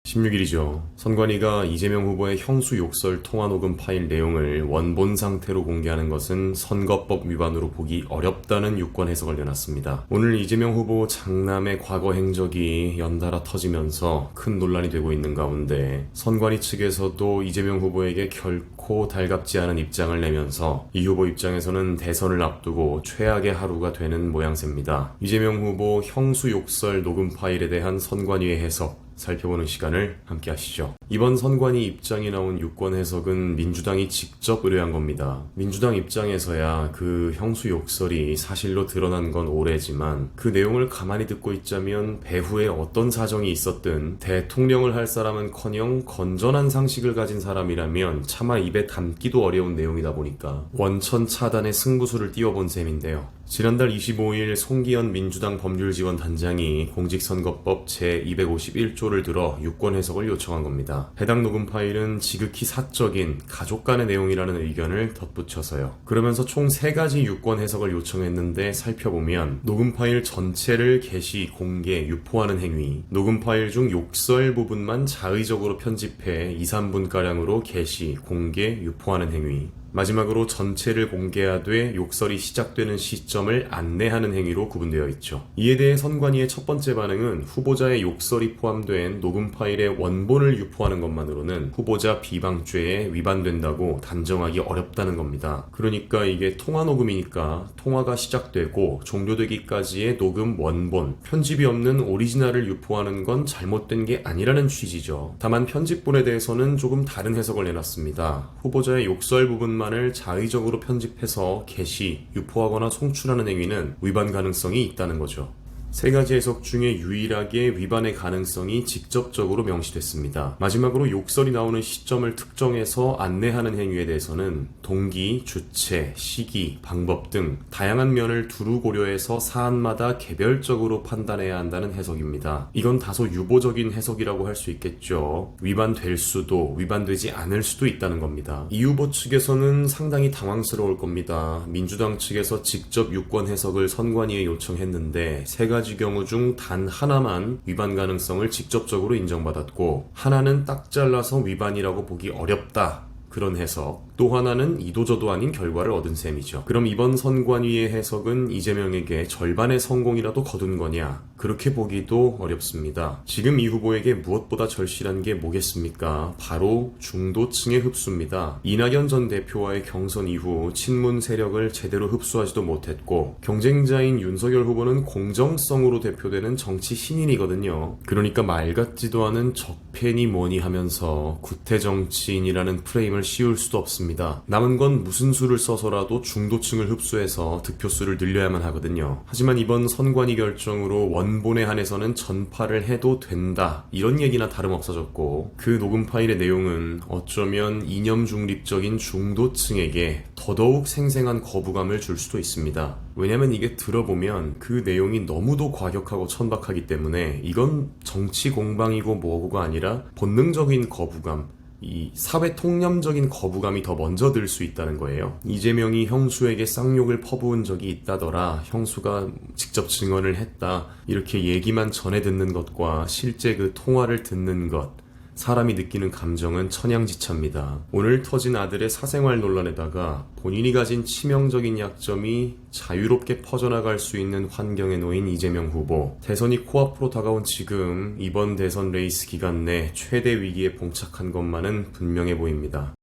16일이죠. 선관위가 이재명 후보의 형수 욕설 통화 녹음 파일 내용을 원본 상태로 공개하는 것은 선거법 위반으로 보기 어렵다는 유권 해석을 내놨습니다. 오늘 이재명 후보 장남의 과거 행적이 연달아 터지면서 큰 논란이 되고 있는 가운데 선관위 측에서도 이재명 후보에게 결코 달갑지 않은 입장을 내면서 이 후보 입장에서는 대선을 앞두고 최악의 하루가 되는 모양새입니다. 이재명 후보 형수 욕설 녹음 파일에 대한 선관위의 해석 살펴보는 시간을 함께 하시죠. 이번 선관위 입장이 나온 유권 해석은 민주당이 직접 의뢰한 겁니다. 민주당 입장에서야 그 형수 욕설이 사실로 드러난 건 오래지만 그 내용을 가만히 듣고 있자면 배후에 어떤 사정이 있었든 대통령을 할 사람은커녕 건전한 상식을 가진 사람이라면 차마 입에 담기도 어려운 내용이다 보니까 원천 차단의 승부수를 띄워본 셈인데요. 지난달 25일 송기현 민주당 법률지원단장이 공직선거법 제251조를 들어 유권 해석을 요청한 겁니다. 해당 녹음 파일은 지극히 사적인 가족 간의 내용이라는 의견을 덧붙여서요. 그러면서 총 3가지 유권 해석을 요청했는데 살펴보면 녹음 파일 전체를 게시, 공개, 유포하는 행위, 녹음 파일 중 욕설 부분만 자의적으로 편집해 2-3분가량으로 게시, 공개, 유포하는 행위, 마지막으로 전체를 공개하되 욕설이 시작되는 시점을 안내하는 행위로 구분되어 있죠. 이에 대해 선관위의 첫 번째 반응은 후보자의 욕설이 포함된 녹음 파일의 원본을 유포하는 것만으로는 후보자 비방죄에 위반된다고 단정하기 어렵다는 겁니다. 그러니까 이게 통화 녹음이니까 통화가 시작되고 종료되기까지의 녹음 원본, 편집이 없는 오리지널을 유포하는 건 잘못된 게 아니라는 취지죠. 다만 편집본에 대해서는 조금 다른 해석을 내놨습니다. 후보자의 욕설 부분 만을 자의적으로 편집해서 게시, 유포하거나 송출하는 행위는 위반 가능성이 있다는 거죠. 3가지 해석 중에 유일하게 위반의 가능성이 직접적으로 명시됐습니다. 마지막으로 욕설이 나오는 시점을 특정해서 안내하는 행위에 대해서는 동기, 주체, 시기, 방법 등 다양한 면을 두루 고려해서 사안마다 개별적으로 판단해야 한다는 해석입니다. 이건 다소 유보적인 해석이라고 할 수 있겠죠. 위반될 수도 위반되지 않을 수도 있다는 겁니다. 이 후보 측에서는 상당히 당황스러울 겁니다. 민주당 측에서 직접 유권 해석을 선관위에 요청했는데 3가지 경우 중 단 하나만 위반 가능성을 직접적으로 인정받았고 하나는 딱 잘라서 위반이라고 보기 어렵다. 그런 해석. 또 하나는 이도저도 아닌 결과를 얻은 셈이죠. 그럼 이번 선관위의 해석은 이재명에게 절반의 성공이라도 거둔 거냐? 그렇게 보기도 어렵습니다. 지금 이 후보에게 무엇보다 절실한 게 뭐겠습니까? 바로 중도층의 흡수입니다. 이낙연 전 대표와의 경선 이후 친문 세력을 제대로 흡수하지도 못했고 경쟁자인 윤석열 후보는 공정성으로 대표되는 정치 신인이거든요. 그러니까 말 같지도 않은 적폐 부패니 뭐니 하면서 구태정치인이라는 프레임을 씌울 수도 없습니다. 남은 건 무슨 수를 써서라도 중도층을 흡수해서 득표수를 늘려야만 하거든요. 하지만 이번 선관위 결정으로 원본에 한해서는 전파를 해도 된다, 이런 얘기나 다름없어졌고, 그 녹음 파일의 내용은 어쩌면 이념 중립적인 중도층에게 더더욱 생생한 거부감을 줄 수도 있습니다. 왜냐면 이게 들어보면 그 내용이 너무도 과격하고 천박하기 때문에 이건 정치 공방이고 뭐고가 아니라 본능적인 거부감, 이 사회 통념적인 거부감이 더 먼저 들 수 있다는 거예요. 이재명이 형수에게 쌍욕을 퍼부은 적이 있다더라, 형수가 직접 증언을 했다, 이렇게 얘기만 전해 듣는 것과 실제 그 통화를 듣는 것, 사람이 느끼는 감정은 천양지차입니다. 오늘 터진 아들의 사생활 논란에다가 본인이 가진 치명적인 약점이 자유롭게 퍼져나갈 수 있는 환경에 놓인 이재명 후보. 대선이 코앞으로 다가온 지금 이번 대선 레이스 기간 내 최대 위기에 봉착한 것만은 분명해 보입니다.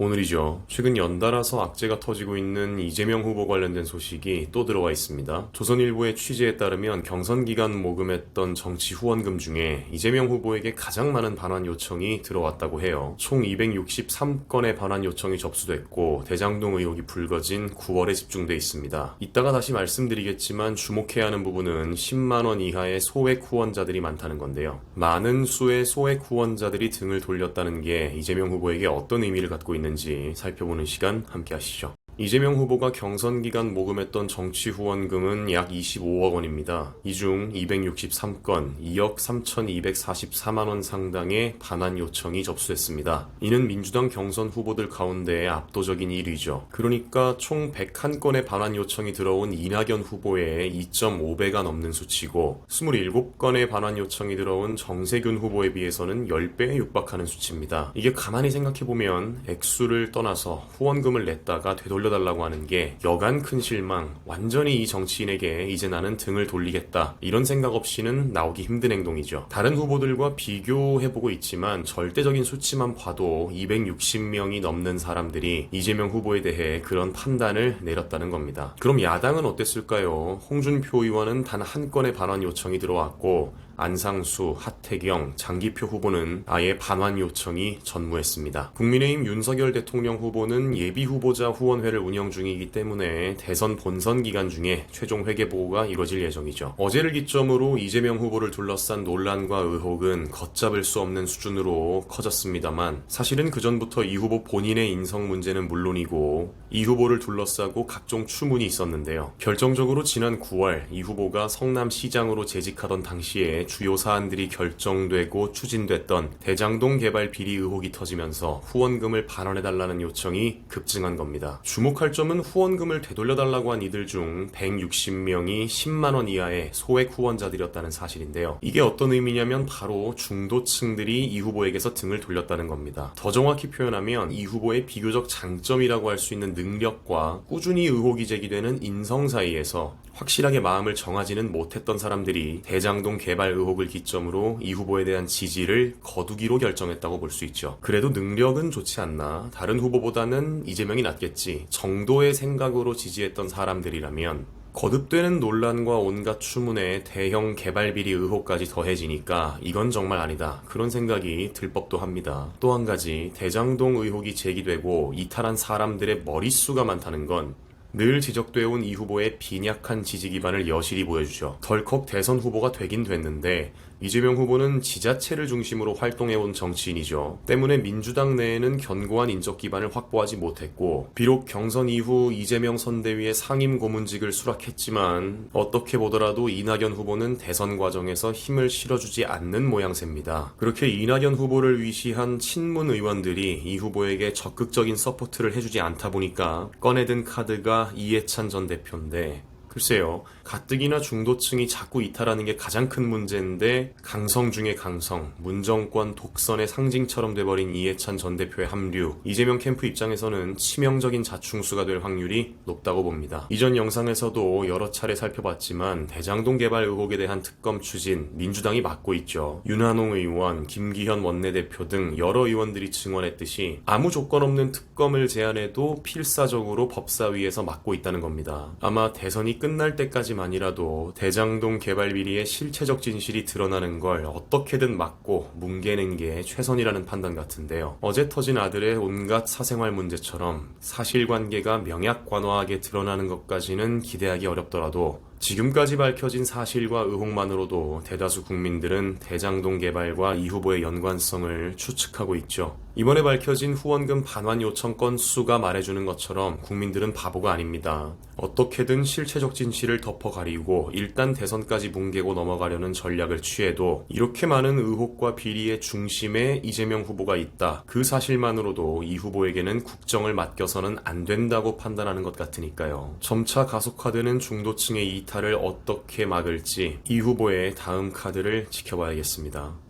오늘이죠. 최근 연달아서 악재가 터지고 있는 이재명 후보 관련된 소식이 또 들어와 있습니다. 조선일보의 취재에 따르면 경선 기간 모금했던 정치 후원금 중에 이재명 후보에게 가장 많은 반환 요청이 들어왔다고 해요. 총 263건의 반환 요청이 접수됐고 대장동 의혹이 불거진 9월에 집중돼 있습니다. 이따가 다시 말씀드리겠지만 주목해야 하는 부분은 10만 원 이하의 소액 후원자들이 많다는 건데요. 많은 수의 소액 후원자들이 등을 돌렸다는 게 이재명 후보에게 어떤 의미를 갖고 있는지 살펴보는 시간 함께 하시죠. 이재명 후보가 경선 기간 모금했던 정치 후원금은 약 25억 원입니다. 이 중 263건, 2억 3,244만 원 상당의 반환 요청이 접수됐습니다. 이는 민주당 경선 후보들 가운데 압도적인 1위죠. 그러니까 총 101건의 반환 요청이 들어온 이낙연 후보의 2.5배가 넘는 수치고, 27건의 반환 요청이 들어온 정세균 후보에 비해서는 10배에 육박하는 수치입니다. 이게 가만히 생각해보면 액수를 떠나서 후원금을 냈다가 되돌려달라고 하는 게 여간 큰 실망, 완전히 이 정치인에게 이제 나는 등을 돌리겠다, 이런 생각 없이는 나오기 힘든 행동이죠. 다른 후보들과 비교해보고 있지만 절대적인 수치만 봐도 260명이 넘는 사람들이 이재명 후보에 대해 그런 판단을 내렸다는 겁니다. 그럼 야당은 어땠을까요? 홍준표 의원은 단 한 건의 반환 요청이 들어왔고, 안상수, 하태경, 장기표 후보는 아예 반환 요청이 전무했습니다. 국민의힘 윤석열 대통령 후보는 예비 후보자 후원회를 운영 중이기 때문에 대선 본선 기간 중에 최종 회계 보고가 이뤄질 예정이죠. 어제를 기점으로 이재명 후보를 둘러싼 논란과 의혹은 걷잡을 수 없는 수준으로 커졌습니다만, 사실은 그전부터 이 후보 본인의 인성 문제는 물론이고 이 후보를 둘러싸고 각종 추문이 있었는데요. 결정적으로 지난 9월 이 후보가 성남시장으로 재직하던 당시에 주요 사안들이 결정되고 추진됐던 대장동 개발 비리 의혹이 터지면서 후원금을 반환해달라는 요청이 급증한 겁니다. 주목할 점은 후원금을 되돌려달라고 한 이들 중 160명이 10만 원 이하의 소액 후원자들이었다는 사실인데요. 이게 어떤 의미냐면 바로 중도층들이 이 후보에게서 등을 돌렸다는 겁니다. 더 정확히 표현하면 이 후보의 비교적 장점이라고 할 수 있는 능력과 꾸준히 의혹이 제기되는 인성 사이에서 확실하게 마음을 정하지는 못했던 사람들이 대장동 개발 의혹을 기점으로 이 후보에 대한 지지를 거두기로 결정했다고 볼 수 있죠. 그래도 능력은 좋지 않나, 다른 후보보다는 이재명이 낫겠지 정도의 생각으로 지지했던 사람들이라면, 거듭되는 논란과 온갖 추문에 대형 개발 비리 의혹까지 더해지니까 이건 정말 아니다, 그런 생각이 들 법도 합니다. 또 한 가지, 대장동 의혹이 제기되고 이탈한 사람들의 머릿수가 많다는 건 늘 지적되어 온 이 후보의 빈약한 지지 기반을 여실히 보여주죠. 덜컥 대선 후보가 되긴 됐는데 이재명 후보는 지자체를 중심으로 활동해온 정치인이죠. 때문에 민주당 내에는 견고한 인적 기반을 확보하지 못했고, 비록 경선 이후 이재명 선대위의 상임 고문직을 수락했지만 어떻게 보더라도 이낙연 후보는 대선 과정에서 힘을 실어주지 않는 모양새입니다. 그렇게 이낙연 후보를 위시한 친문 의원들이 이 후보에게 적극적인 서포트를 해주지 않다 보니까 꺼내든 카드가 이해찬 전 대표인데, 글쎄요, 가뜩이나 중도층이 자꾸 이탈하는 게 가장 큰 문제인데 강성 중에 강성, 문정권 독선의 상징처럼 돼버린 이해찬 전 대표의 합류, 이재명 캠프 입장에서는 치명적인 자충수가 될 확률이 높다고 봅니다. 이전 영상에서도 여러 차례 살펴봤지만 대장동 개발 의혹에 대한 특검 추진 민주당이 맡고 있죠. 윤한홍 의원, 김기현 원내대표 등 여러 의원들이 증언했듯이 아무 조건 없는 특검을 제안해도 필사적으로 법사위에서 맡고 있다는 겁니다. 아마 대선이 끝날 때까지만이라도 대장동 개발 비리의 실체적 진실이 드러나는 걸 어떻게든 막고 뭉개는 게 최선이라는 판단 같은데요. 어제 터진 아들의 온갖 사생활 문제처럼 사실관계가 명약관화하게 드러나는 것까지는 기대하기 어렵더라도 지금까지 밝혀진 사실과 의혹만으로도 대다수 국민들은 대장동 개발과 이 후보의 연관성을 추측하고 있죠. 이번에 밝혀진 후원금 반환 요청 건수가 말해주는 것처럼 국민들은 바보가 아닙니다. 어떻게든 실체적 진실을 덮어가리고 일단 대선까지 뭉개고 넘어가려는 전략을 취해도 이렇게 많은 의혹과 비리의 중심에 이재명 후보가 있다. 그 사실만으로도 이 후보에게는 국정을 맡겨서는 안 된다고 판단하는 것 같으니까요. 점차 가속화되는 중도층의 이탈을 어떻게 막을지 이 후보의 다음 카드를 지켜봐야겠습니다.